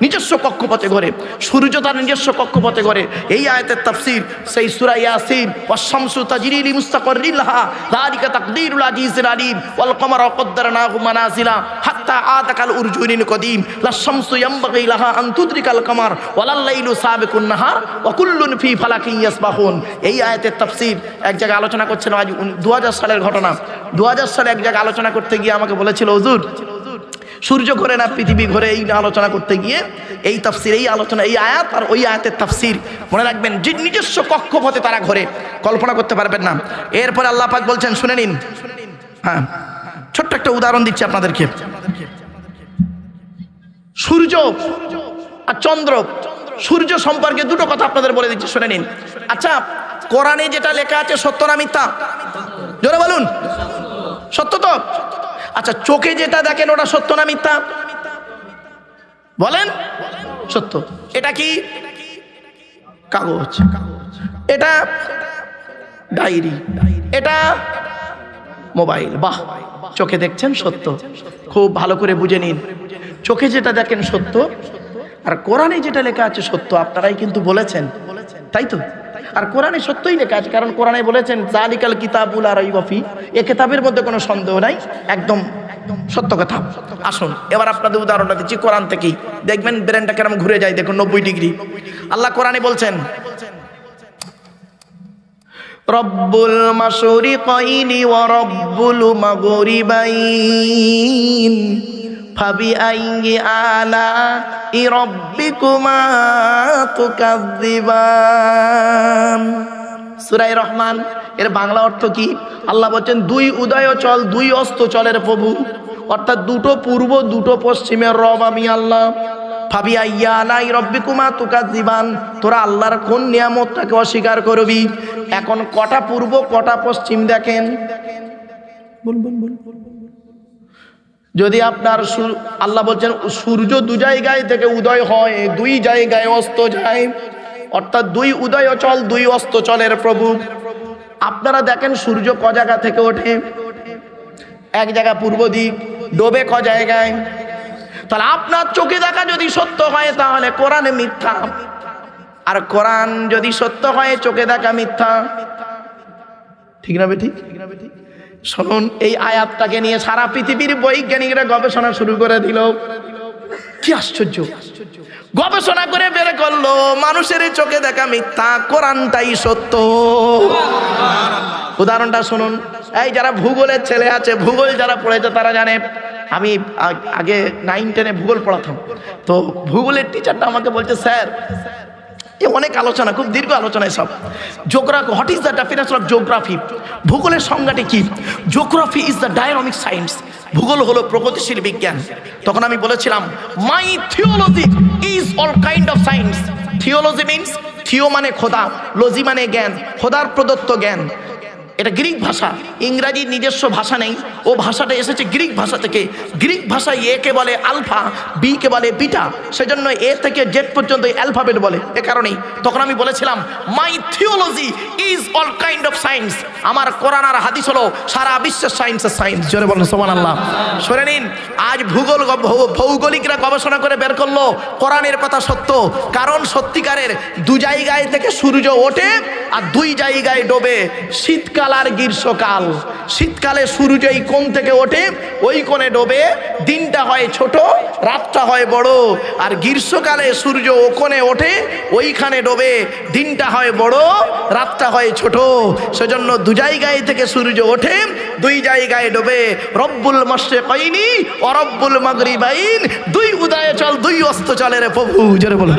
নিজস্ব কক্ষপথে ঘোরে। সূর্য তার নিজস্ব কক্ষপথে ঘোরে। এই আয়াতের তাফসীর সেই সূরা ইয়াসিন, ওয়াশ-শামসু তাজরি লিমুস্তাকাররিন লাহা যালিকা তাকদীরুল আজিজিল আলীম ওয়াল কমারা কদ্দারনাহু মানাজিলা হাত্তা আতাকাল উরজুনিল কদীম লাশ-শামসু ইয়ামবাগি লাহা আন তুদরিকাল কমার ওয়ালাল লাইলু সাবিকুন নাহার ওয়া কুল্লুন ফি ফালাকিন ইয়াসবাহুন। এই আয়াতের তাফসীর এক জায়গায় আলোচনা করছেন, আজ 2000 সালের ঘটনা। 2000 সালে এক জায়গায় আলোচনা করতে গিয়ে আমাকে বলেছিল, হুজুর সূর্য ঘোরে না পৃথিবী ঘোরে, এই আলোচনা করতে গিয়ে এই তাফসীর, এই আলোচনা, এই আয়াত আর ওই আয়াতের তাফসীর মনে রাখবেন। যে নিজস্ব কক্ষপথে তারা ঘোরে, কল্পনা করতে পারবেন না। এরপরে আল্লাহ পাক বলছেন, শুনে নিন। হ্যাঁ, ছোট্ট একটা উদাহরণ দিচ্ছি আপনাদেরকে। সূর্য আর চন্দ্র, সূর্য সম্পর্কে দুটো কথা আপনাদের বলে দিচ্ছি, শুনে নিন। আচ্ছা, কোরআনে যেটা লেখা আছে সত্য না মিথ্যা? জোরে বলুন। সত্য তো? আচ্ছা, চোখে যেটা দেখেন ওটা সত্য না মিথ্যা? বলেন। সত্য। এটা কি? কাগজ। এটা ডায়েরি। এটা মোবাইল। বাহ, চোখে দেখছেন সত্য। খুব ভালো করে বুঝে নিন, চোখে যেটা দেখেন সত্য, আর কোরআনে যেটা লেখা আছে সত্য। আপনারাই কিন্তু বলেছেন, তাই তো? আর কোরআনে সত্যই লেখা আছে, কারণ কোরআনে বলেছেন যালিকাল কিতাবুল লা রাইবা ফি, এই কিতাবের মধ্যে কোনো সন্দেহ নাই, একদম সত্য কথা। আসুন এবার আপনাদের উদাহরণটা দিচ্ছি কোরআন থেকেই, দেখবেন ব্রেনটা কেমন ঘুরে যায়। দেখুন 90 ডিগ্রি। আল্লাহ কোরআনে বলছেন রব্বুল মাশরিকাইনি ওয়া রব্বুল মাগরিবাইন ফাবিআইয়ি আলাই রাব্বিকুমা তুকাযযিবান। সূরা রহমান এর বাংলা অর্থ কি? আল্লাহ বলেন দুই উদয় চল, দুই অস্ত চলের প্রভু, অর্থাৎ দুটো পূর্ব দুটো পশ্চিমের রব আমি আল্লাহ। ফাবিআইয়ি আলাই রাব্বিকুমা তুকাযযিবান, তোরা আল্লাহর কোন নিয়ামতটাকে অস্বীকার করবি? এখন কটা পূর্ব কটা পশ্চিম দেখেন? যদি আপনার আল্লাহ বলছেন সূর্য দু জায়গায় থেকে উদয় হয়, দুই জায়গায় অস্ত যায়, অর্থাৎ দুই উদয় চল দুই অস্ত চলের প্রভু। আপনারা দেখেন সূর্য ক জায়গা থেকে ওঠে? এক জায়গা পূর্ব দিক, ডোবে ক জায়গায়? তাহলে আপনার চোখে দেখা যদি সত্য হয় তাহলে কোরআনে মিথ্যা, আর কোরআন যদি সত্য হয় চোখে দেখা মিথ্যা। ঠিক না বেঠিক? শুনুন, এই আয়াতটাকে নিয়ে সারা পৃথিবীর বৈজ্ঞানিকরা গবেষণা শুরু করে দিল। কি আশ্চর্য! গবেষণা করে বের করলো মানুষের চোখে দেখা মিথ্যা, কোরআনটাই সত্য। উদাহরণটা শুনুন, এই যারা ভূগোলের ছেলে আছে, ভূগোল যারা পড়েছে তারা জানে, আমি আগে 9-10-এ ভূগোল পড়াতাম, তো ভূগোলের টিচারটা আমাকে বলছে, স্যার এ অনেক আলোচনা, খুব দীর্ঘ আলোচনা সব, geography, what is the definition of geography? ভূগোলের সংজ্ঞাটি কি? Geography is the dynamic science, ভূগোল হলো প্রগতিশীল বিজ্ঞান। তখন আমি বলেছিলাম, my theology is all kind of science. Theology means, theo মানে খোদা, লজি মানে জ্ঞান, খোদার প্রদত্ত জ্ঞান। এটা গ্রিক ভাষা, ইংরাজির নিজস্ব ভাষা নেই, ও ভাষাটা এসেছে গ্রিক ভাষা থেকে। গ্রিক ভাষায় এ কে বলে আলফা, বি কে বলে বিটা, সেজন্য এ থেকে জেড পর্যন্ত অ্যালফাবেট বলে, এ কারণেই। তখন আমি বলেছিলাম, my theology is all kind of science. আমার কোরআন আর হাদিস হলো সারা বিশ্বের সায়েন্সের সায়েন্স। জোরে বলেন সুবহানাল্লাহ। শুনে নিন, আজ ভৌগোলিকরা গবেষণা করে বের করলো কোরআনের কথা সত্য, কারণ সত্যিকারের দু জায়গায় থেকে সূর্য ওঠে আর দুই জায়গায় ডোবে, শীতকাল আর গ্রীষ্মকাল। শীতকালে সূর্য এই কোণ থেকে ওঠে, ওই কোণে ডোবে, দিনটা হয় ছোট, রাতটা হয় বড়। আর গ্রীষ্মকালে সূর্য ও কোণে ওঠে, ওইখানে ডোবে, দিনটা হয় বড়, রাতটা হয় ছোট। সেজন্য দু জায়গায় থেকে সূর্য ওঠে, দুই জায়গায় ডোবে। রব্বুল মাশরিকাইনি ও রব্বুল মাগরিবাইন, দুই উদয়ে চল দুই অস্ত চলে রে প্রভু। জোরে বলো।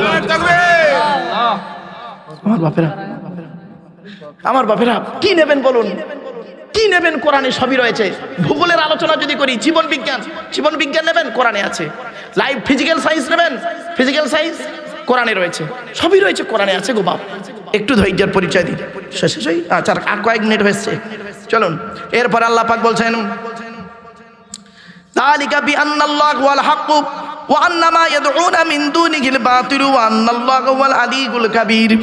আমার বাপেরা কি নেবেন বলুন, কি নেবেন? কোরআনে সবই রয়েছে। ভূগোলের আলোচনা যদি করি, জীবন বিজ্ঞান নেবেন, কোরআনে আছে। লাইফ ফিজিক্যাল সায়েন্স নেবেন, ফিজিক্যাল সায়েন্স কোরআনে রয়েছে, সবই রয়েছে, কোরআনে আছে গো বাপ। একটু ধৈর্যের পরিচয় দিই, শেষ হই। আচ্ছা, আর কয়েক মিনিট হয়েছে, চলুন। এরপর আল্লাহ পাক বলছেন, যালিকা বিআন্নাল্লাহু ওয়াল হাক্কু ওয়া আন্না মা ইয়াদউনা মিন দুনিহিল বাতিল ওয়া আন্নাল্লাহু ওয়াল আলিয়্যুল কাবীর।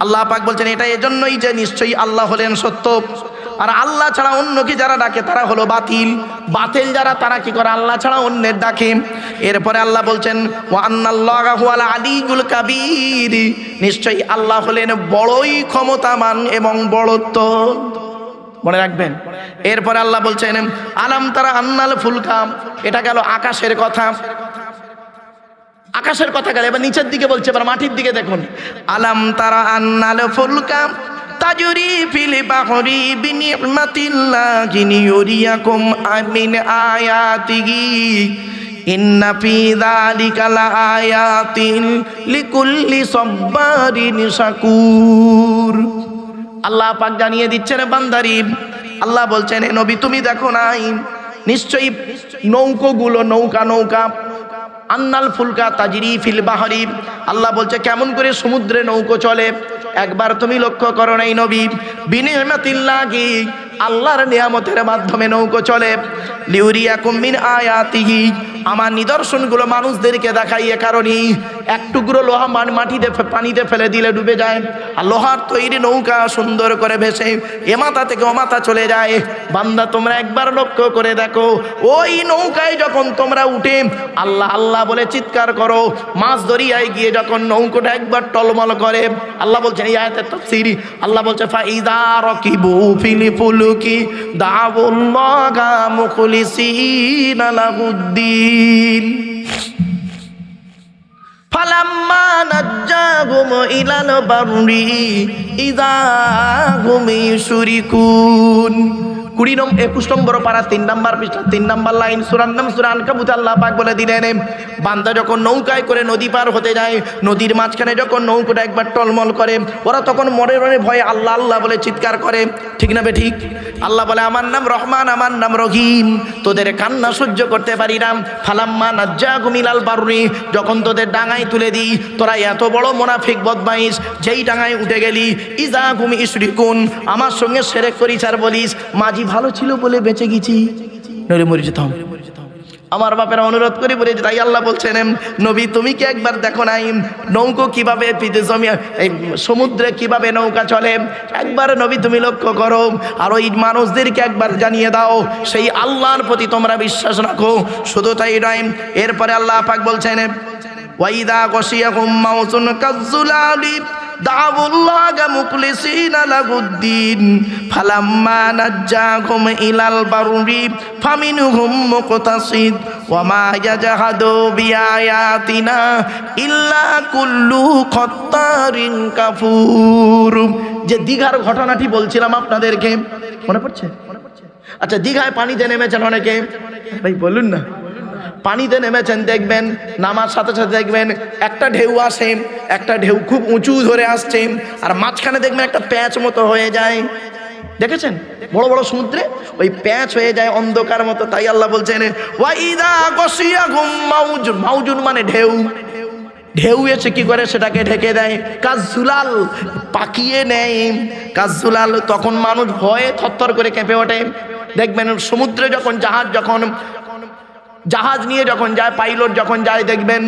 আল্লাহ পাক বলছেন, এটা এজন্যই যে নিশ্চয়ই আল্লাহ হলেন সত্য, আর আল্লাহ ছাড়া অন্যকে যারা ডাকে তারা হলো বাতিল। বাতিল যারা, তারা কি করে? আল্লাহ ছাড়া অন্যের ডাকে। এরপরে আল্লাহ বলছেন, ওয়া আন্নাল্লাহু ওয়াল আলিয়্যুল কাবীর, নিশ্চয়ই আল্লাহ হলেন বড়ই ক্ষমতামান এবং বড়ত্ব। মনে রাখবেন। এরপরে আল্লাহ বলছেন, আলাম তারা আন্নাল ফুলকা, এটা গেল আকাশের কথা। আকাশের কথা গেল, এবার নিচের দিকে বলছে, এবার মাটির দিকে দেখুন। আলাম তারা আন্নাল ফুলকা তাজরি ফিল বাহরি বিনিমাতিল্লাহি লিয়ুরিয়াকুম মিন আয়াতিহি ইন্না ফি যালিকা লাআয়াতিন লিকুল্লি সাব্বারিন শাকুর। আল্লাহ পাক জানিয়ে দিচ্ছেন বান্দারি, আল্লাহ বলছেন, এ নবী তুমি দেখো নাই, নিশ্চয়ই নৌকাগুলো, নৌকা আন্নাল ফুলকা তাজরি ফিল বাহরি, আল্লাহ বলছে কেমন করে সমুদ্রে নৌকো চলে। একবার তুমি লক্ষ্য করো নাই নবী, বিনিমাতিল্লাহি, আল্লাহর নিয়ামতের মাধ্যমে নৌকো চলে। লিউরিয়াকুম মিন আয়াতিহি, আমার নিদর্শনগুলো মানুষদেরকে দেখাই, এ কারণেই এক টুকরো লোহা মাটিতে পানিতে ফেলে দিলে ডুবে যায়, আর লোহার তৈরি নৌকা সুন্দর করে ভেসে এ মাথা থেকে ও মাথা চলে যায়। বান্দা তোমরা একবার লক্ষ্য করে দেখো, ওই নৌকায় যখন তোমরা উঠে আল্লাহ আল্লাহ বলে চিৎকার করো, মাছ দরিয়ায় গিয়ে যখন নৌকোটা একবার টলমল করে, আল্লাহ বলছেন, এই আয়াতের তাফসীর, আল্লাহ বলছে, ফাইযা রাকিবু ফিল ফুলকি দাউল্লাহা মুখলিসিনা লাহুদ্দিন ফালাম্মা নাজ্জাহুম ইলাল বাররি ইযা হুম ইউশরিকুন। 21 নম্বর পারা 3 নম্বর পৃষ্ঠা 3 নম্বর লাইন, সূরার নাম সূরা আনকাবুত। আল্লাহ পাক বলে দিলেন, বান্দা যখন নৌকায় করে নদী পার হতে যায়, নদীর মাঝখানে যখন নৌকাটা একবার টলমল করে, ওরা তখন মনে মনে ভয়ে আল্লাহ আল্লাহ বলে চিৎকার করে। ঠিক না ঠিক? আল্লাহ বলে, আমার নাম রহমান, আমার নাম রহিম, তোদের কান্না সহ্য করতে পারি না। ফালাম্মা নাজ্জাহুম ইলাল বাররি, যখন তোদের ডাঙায় তুলে দিই, তোরা এত বড় মুনাফিক বদমাইশ, যেই ডাঙায় উঠে গেলি, ইযা হুম ইউশরিকুন, আমার সঙ্গে শিরক করিস আর বলিস মাঝি ভালো ছিল বলে বেঁচে গেছি, নইলে মরে যেতাম। আমার বাপেরা অনুরোধ করে বলেছে, তাই আল্লাহ বলছেন নবী তুমি কি একবার দেখো নাই নৌকো কিভাবে এই সমুদ্রে কিভাবে নৌকা চলে, একবার নবী তুমি লক্ষ্য করো, আর ওই মানুষদেরকে একবার জানিয়ে দাও সেই আল্লাহর প্রতি তোমরা বিশ্বাস রাখো। শুধু তাই নয়, এরপরে আল্লাহ পাক বলছেন ওয়াইদা গশিয়াহুম মাউজুন কাজ্জুলালি দাউল্লাহা মুখলিসিনা লাহুদ্দিন ফালাম্মা নাজ্জাহুম ইলাল বাররি ফামিনহুম মুকতাসিদ ওয়া মা ইয়াজহাদু বিআয়াতিনা ইল্লা কুল্লু খাত্তারিন কাফুর। যে দীঘার ঘটনাটি বলছিলাম আপনাদেরকে, মনে পড়ছে? আচ্ছা, দীঘায় পানিতে নেমেছেন অনেকে, ভাই বলুন না, পানিতে নেমেছেন, দেখবেন নামার সাথে সাথে দেখবেন একটা ঢেউ আসে, একটা ঢেউ খুব উঁচু ধরে আসছে, আর মাঝখানে দেখবেন একটা প্যাঁচ মতো হয়ে যায়। দেখেছেন বড় বড় সমুদ্রে ওই প্যাঁচ হয়ে যায় অন্ধকার মতো। তাই আল্লাহ বলছেন ওয়াইদা গশিয়াহুম মাউজুন, মাউজুন মানে ঢেউ, ঢেউ এসে কি করে সেটাকে ঢেকে দেয়, কাজ্জুলাল পাকিয়ে নেয়, কাজ্জুলাল। তখন মানুষ ভয়ে থরথর করে কেঁপে ওঠে। দেখবেন সমুদ্রে যখন জাহাজ নিয়ে যখন যায়, পাইলট যখন যায়, দেখবেন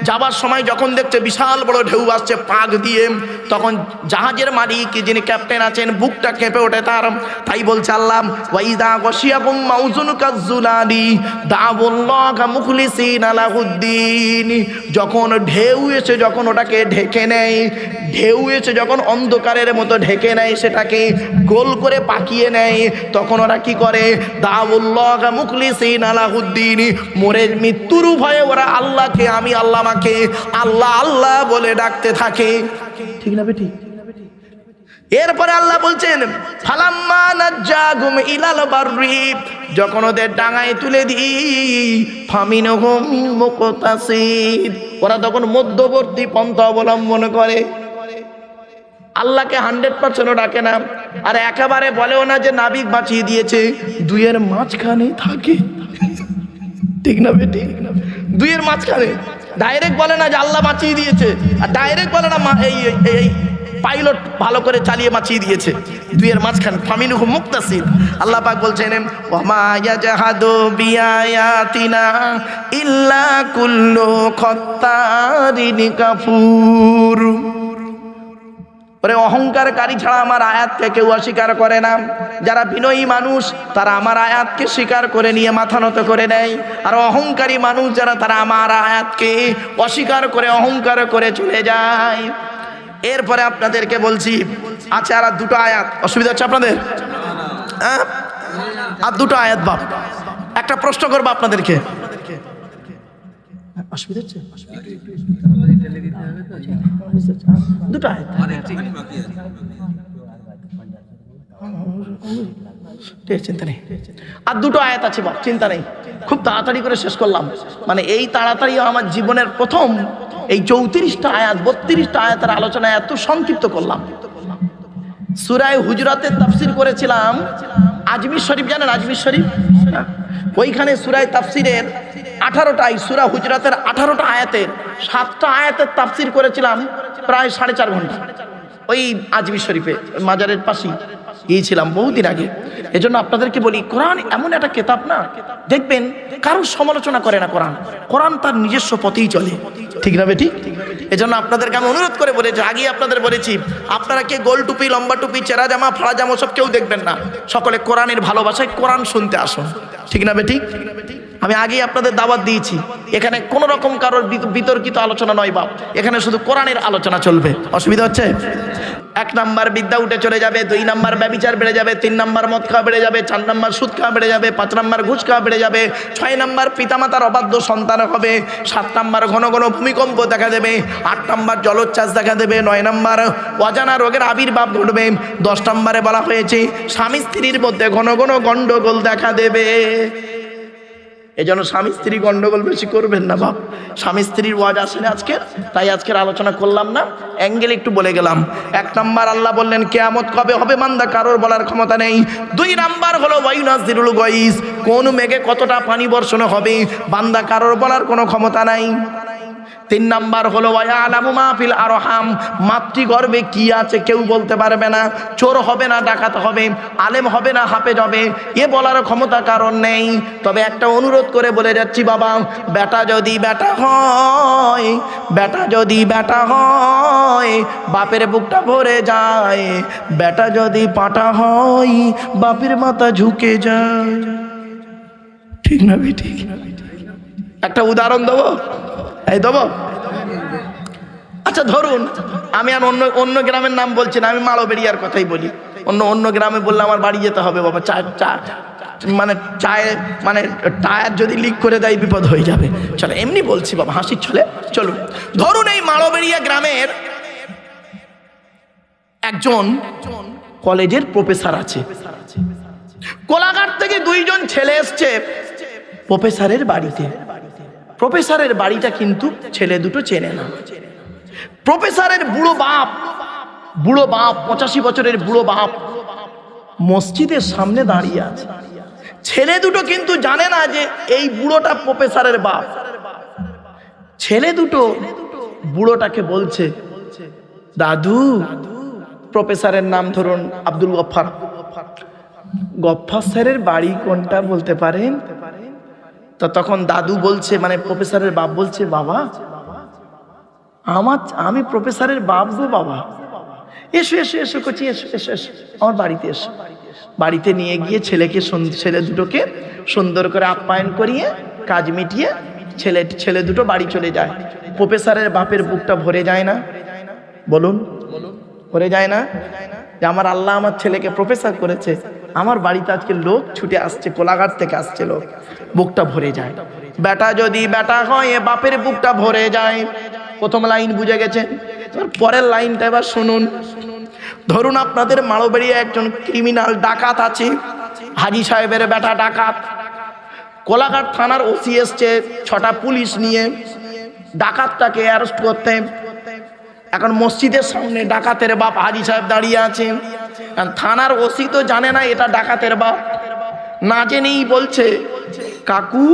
যাবার সময় যখন দেখছে বিশাল বড় ঢেউ আসছে পাক দিয়ে, তখন জাহাজের মালিক যিনি ক্যাপ্টেন আছেন বুকটা কেঁপে ওঠে তার। তাই বলছে আল্লাহ ওয়াইদা গশিয়াহুম মাউজুন কাজ্জুলালি দাউল্লাহা মুখলিসিনা লাহুদ্দিন। যখন ঢেউ এসে যখন ওটাকে ঢেকে নেয়, ঢেউ এসে যখন অন্ধকারের মতো ঢেকে নেয়, সেটাকে গোল করে পাকিয়ে নেয়, তখন ওরা কি করে, দাউল্লাহা মুখলিসিনা লাহুদ্দিন, মরে মৃত্যুর ভয়ে ওরা আল্লাহকে, আমি আল্লাহ মাকে আল্লাহ আল্লাহ বলে ডাকতে থাকে। ঠিক না বেটি? এরপরে আল্লাহ বলছেন ফালাম্মা নাজ্জাহুম ইলাল বাররি, যখন ওদের ডাঙায় তুলে দিই, ফামিনহুম মুকতাসিদ, ওরা তখন মধ্যবর্তী পন্থা অবলম্বন করে। আল্লাহকে 100% ডাকে না, আর একেবারে বলেও না যে নাবিক বাঁচিয়ে দিয়েছে, দুইয়ের মাঝখানে থাকে। ঠিক না বেটি? দুইয়ের মাঝখানে ডাইরেক্ট বলে না যে আল্লাহ বাঁচিয়ে দিয়েছে, আর ডাইরেক্ট বলে না এই পাইলট ভালো করে চালিয়ে বাঁচিয়ে দিয়েছে। দুইয়ের মাঝখানে ফামিনহুম মুকতাসিদ। আল্লাহ পাক বলছেন ওয়া মা ইয়াজহাদু বিআয়াতিনা ইল্লা কুল্লু খাত্তারিন কাফুর। ওরে অহংকারকারী ছাড়া আমার আয়াতকে কেউ অস্বীকার করে না। যারা বিনয়ী মানুষ তারা আমার আয়াতকে স্বীকার করে নিয়ে মাথা নত করে নেয়, আর অহংকারী মানুষ যারা তারা আমার আয়াতকে অস্বীকার করে অহংকার করে চলে যায়। এরপরে আপনাদেরকে বলছি, আচ্ছা আর দুটো আয়াত, অসুবিধা হচ্ছে আপনাদের? হ্যাঁ, আর দুটো আয়াত বাপ, একটা প্রশ্ন করবো আপনাদেরকে, অসুবিধা হচ্ছে? দুটো আয়াত, চিন্তা নেই, আর দুটো আয়াত আছে বাপ, চিন্তা নেই, খুব তাড়াতাড়ি করে শেষ করলাম। মানে এই তাড়াতাড়ি আমার জীবনের প্রথম এই 34টা আয়াত 32টা আয়াতের আলোচনা এত সংক্ষিপ্ত করলাম। সূরা হুজুরাতের তাফসীর করেছিলাম, আজমির শরীফ জানেন? আজমির শরীফ, ওইখানে সূরা তাফসীরের 18টাই, সূরা হুজুরাতের 18টা আয়াতের 7টা আয়াতের তাফসীর করেছিলাম প্রায় 4.5 ঘন্টা। ওই আজমির শরীফে মাজারের পাশেই গিয়েছিলাম বহুদিন আগে। এজন্য আপনাদেরকে বলি, কোরআন এমন একটা কিতাব না, দেখবেন কারোর সমালোচনা করে না কোরআন, কোরআন তার নিজস্ব পথেই চলে। ঠিক না বেটি? এজন্য আপনাদেরকে আমি অনুরোধ করে বলেছি, আগে আপনাদের বলেছি, আপনারা কে গোল টুপি, লম্বা টুপি, চেরা জামা, ফাড়া জামা সব কেউ দেখবেন না, সকলে কোরআনের ভালোবাসায় কোরআন শুনতে আসুন। ঠিক না বেটি? আমি আগেই আপনাদের দাওয়াত দিয়েছি, এখানে কোন রকম কারোর বিতর্কিত আলোচনা নয় বাপ, এখানে শুধু কোরআনের আলোচনা চলবে। অসুবিধা হচ্ছে? 1 নাম্বার বিদ্যা উঠে চলে যাবে, 2 নাম্বার ব্যভিচার বেড়ে যাবে, 3 নাম্বার মদ খাওয়া বেড়ে যাবে, 4 নাম্বার সুদ খাওয়া বেড়ে যাবে, 5 নাম্বার ঘুষ খাওয়া বেড়ে যাবে, 6 নাম্বার পিতামাতার অবাধ্য সন্তান হবে, 7 নাম্বার ঘন ঘন ভূমিকম্প দেখা দেবে, 8 নাম্বার জলোচ্ছ্বাস দেখা দেবে, 9 নাম্বার অজানা রোগের আবির্ভাব ঘটবে, 10 নাম্বারে বলা হয়েছে স্বামী স্ত্রীর মধ্যে ঘন ঘন গন্ডগোল দেখা দেবে। এজন্য স্বামী স্ত্রী গন্ডগোল বেশি করবেন না বাপ। স্বামী স্ত্রীর ওয়াজ আসেন আজকে, তাই আজকের আলোচনা করলাম না, অ্যাঙ্গেল একটু বলে গেলাম। 1 নাম্বার আল্লাহ বললেন কিয়ামত কবে হবে বান্দা কারোর বলার ক্ষমতা নেই। 2 নাম্বার হলো ওয়ায়ুনাজিরুল গায়স, কোন মেঘে কতটা পানি বর্ষণ হবে বান্দা কারোর বলার কোনো ক্ষমতা নাই। তিন নাম্বার হলো ওয়ায়ালামু মা ফিল আরহাম, মাতৃগর্ভে কি আছে কেউ বলতে পারবে না। চোর হবে না ডাকাত হবে, আলেম হবে না হাফেজ হবে, এ বলার ক্ষমতা কারণ নেই। তবে একটা অনুরোধ করে বলে যাচ্ছি বাবা, বেটা যদি বেটা হয়, বেটা যদি বেটা হয় বাপের বুকটা ভরে যায়, বেটা যদি পাটা হয় বাপের মাথা ঝুঁকে যায়। ঠিক না ভাই? ঠিক। একটা উদাহরণ দেবো, এই দেবো। আচ্ছা ধরুন, আমি আর অন্য গ্রামের নাম বলছি না, আমি মালবেড়িয়ার কথাই বলি। অন্য গ্রামে বললে আমার বাড়ি যেতে হবে বাবা, মানে টায়ার যদি লিক করে দেয় বিপদ হয়ে যাবে। চলো এমনি বলছি বাবা, হাসির ছলে। চলুন, ধরুন এই মালবেড়িয়া গ্রামের একজন কলেজের প্রফেসর আছে। কোলাঘাট থেকে দুইজন ছেলে এসছে প্রফেসরের বাড়িতে। প্রফেসরের বাড়িটা কিন্তু ছেলে দুটো চেনে না। প্রফেসরের বুড়ো বাপ 85 বছরের বুড়ো বাপ মসজিদের সামনে দাঁড়িয়ে আছে। ছেলে দুটো কিন্তু জানে না যে এই বুড়োটা প্রফেসরের বাপ। ছেলে দুটো বুড়োটাকে বলছে, দাদু, প্রফেসরের নাম ধরুন আব্দুল গফফার, গফফার স্যারের বাড়ি কোনটা বলতে পারেন? তো তখন দাদু বলছে, মানে প্রফেসরের বাপ বলছে, বাবা আমি প্রফেসরের বাপ গো বাবা, এসো এসো এসো করছি, এসো এসো এসো আমার বাড়িতে এসো। বাড়িতে নিয়ে গিয়ে ছেলে দুটোকে সুন্দর করে আপ্যায়ন করিয়ে কাজ মিটিয়ে ছেলে দুটো বাড়ি চলে যায়। প্রফেসরের বাপের বুকটা ভরে যায় না? বলুন, ভরে যায় না? যে আমার আল্লাহ আমার ছেলেকে প্রফেসর করেছে, আমার বাড়িতে আজকে লোক ছুটে আসছে, কোলাঘাট থেকে আসছে লোক, বুকটা ভরে যায়। বেটা যদি বেটা হয় বাপের বুকটা ভরে যায়। প্রথম লাইন বুঝে গেছেন? পরের লাইনটা এবার শুনুন। ধরুন আপনাদের মালবেড়িয়া একজন ক্রিমিনাল ডাকাত আছে, হাজি সাহেবের বেটা ডাকাত। কোলাঘাট থানার ওসি এসছে 6টা পুলিশ নিয়ে ডাকাতটাকে অ্যারেস্ট করতে। এখন মসজিদের সামনে ডাকাতের বাপ হাজি সাহেব দাঁড়িয়ে আছেন। থানার ওসি তো জানে না এটা ডাকাতের বাপ, না জেনেই বলছে, কাকু,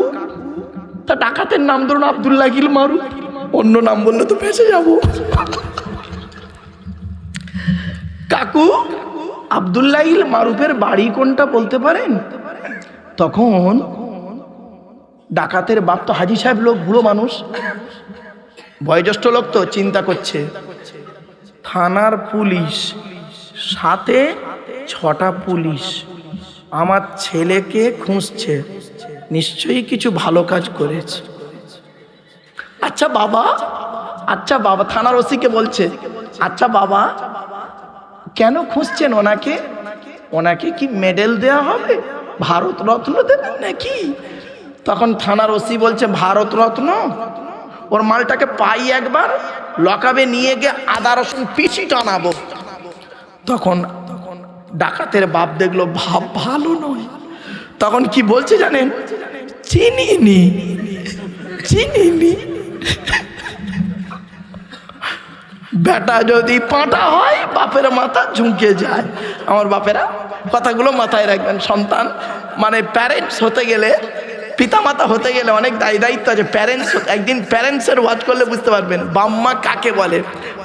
তা ডাকাতের নাম ধরুন আব্দুল্লাহ গিল মারু, অন্য নাম বললে তো ফেঁসে যাব। কাকু, আব্দুল্লাহ মারুফের বাড়ি কোনটা বলতে পারেন? তখন ডাকাতের বাপ তো হাজি সাহেব লোক, বুড়ো মানুষ, বয়োজ্যেষ্ঠ লোক, তো চিন্তা করছে, থানার পুলিশ সাথে 6টা পুলিশ আমার ছেলেকে খুঁজছে, নিশ্চয়ই কিছু ভালো কাজ করেছে। আচ্ছা বাবা, থানার ওসিকে বলছে, আচ্ছা বাবা, কেন খুঁজছেন ওনাকে? ওনাকে কি মেডেল দেয়া হবে, ভারত রত্ন দেবেন নাকি? তখন থানার ওসি বলছে, ভারত রত্ন? ওর মালটাকে পাই একবার, লকাবে নিয়ে গিয়ে আদা রসুন পিছি টানাবো। তখন ডাকাতের বাপ দেখলো ভাব ভালো নয়, তখন কি বলছে জানেন? চিনিনি। বেটা যদি পাটা হয় বাপের মাথা ঝুঁকে যায়। আমার বাপেরা কথাগুলো মাথায় রাখবেন। সন্তান মানে প্যারেন্টস হতে গেলে, পিতামাতা হতে গেলে অনেক দায়িত্ব আছে। একদিন প্যারেন্টসের ওয়াচ করলে বুঝতে পারবেন বাম্মা কাকে বলে,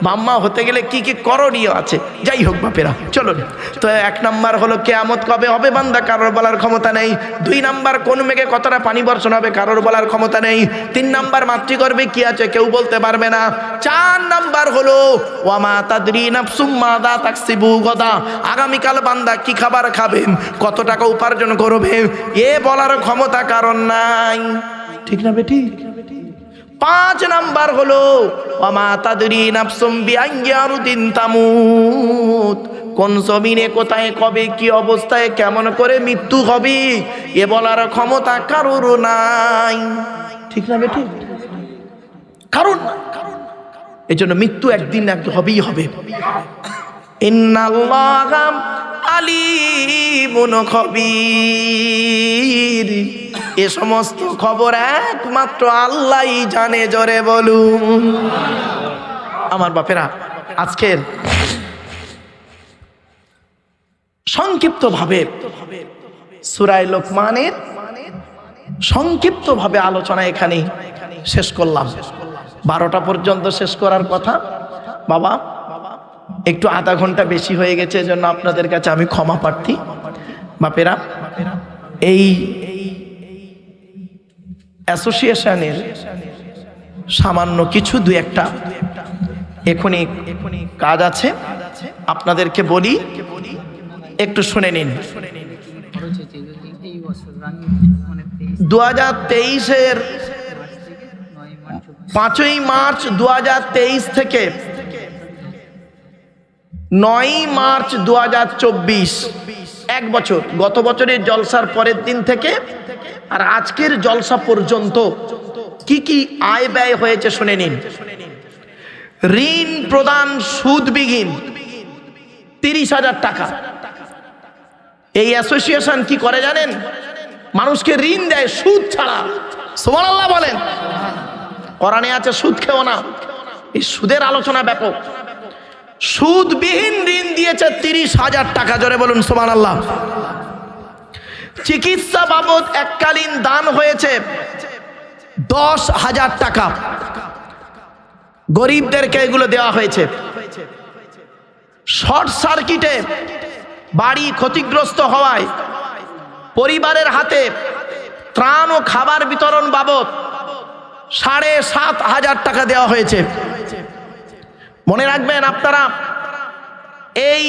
বাম্মা হতে গেলে কি কি করণীয় আছে। যাই হোক বাপেরা, চলুন। তো 1 নাম্বার হলো কিয়ামত কবে হবে বান্দা, কারোর বলার ক্ষমতা নেই। 2 নাম্বার কোন মেঘে কতটা পানি বর্ষণ হবে, কারোর বলার ক্ষমতা নেই। 3 নাম্বার মাতৃগর্ভে কি আছে কেউ বলতে পারবে না। 4 নাম্বার হলো ওয়ামা তাদরি নাফসুম মাযা তাকসিবু গাদা, আগামীকাল বান্দা কি খাবার খাবে, কত টাকা উপার্জন করবে, এ বলার ক্ষমতা কারণ নাই। ঠিক না বেটি? 5 নাম্বার হলো ওয়ামা তাদরি নাফসুম বিআইয়ি আরদিন তামুত, কোন জমিনে কোথায় কবে কি অবস্থায় কেমন করে মৃত্যু হবে, এ বলার ক্ষমতা কারোর নাই। ঠিক না বেটি? কারণ এই জন্য মৃত্যু একদিন হবেই হবে। ইন্নাল্লাহা আলিমুন খবীর, এ সমস্ত খবর একমাত্র আল্লাহই জানে। জোরে বলুন। আমার বাপেরা, আজকের সংক্ষিপ্তভাবে সূরা লোকমানের সংক্ষিপ্তভাবে আলোচনা এখানে শেষ করলাম। 12টা পর্যন্ত শেষ করার কথা। বাবা একটু আধা ঘন্টা বেশি হয়ে গেছে, এজন্য আপনাদের কাছে আমি ক্ষমা প্রার্থী। বাপেরা, এই অ্যাসোসিয়েশনের সামান্য কিছু দু একটা এখনই কাজ আছে, আপনাদেরকে বলি, একটু শুনে নিন। 2023-এর 5ই মার্চ 2023 থেকে 9ই মার্চ 2024, 1 বছর, গত বছরের জলসার পরের দিন থেকে আর আজকের জলসা পর্যন্ত কি কি আয় ব্যয় হয়েছে শুনে নিন। ঋণ প্রদান সুদবিহীন 30,000 টাকা। এই অ্যাসোসিয়েশন কি করে জানেন? মানুষকে ঋণ দেয় সুদ ছাড়া। সুবহানাল্লাহ বলেন। কোরআনে আছে সুদ খেও না, এই সুদের আলোচনা ব্যাপক। সুদবিহীন ঋণ দিয়েছে 30,000 টাকা, জোরে বলুন সুবহানাল্লাহ। চিকিৎসা বাবদ এককালীন দান হয়েছে 10,000 টাকা, গরিবদেরকে এগুলো দেওয়া হয়েছে। শর্ট সার্কিটে বাড়ি ক্ষতিগ্রস্ত হওয়ায় পরিবারের হাতে ত্রাণ ও খাবার বিতরণ বাবদ 7,500 টাকা দেওয়া হয়েছে। মনে রাখবেন আপনারা, এই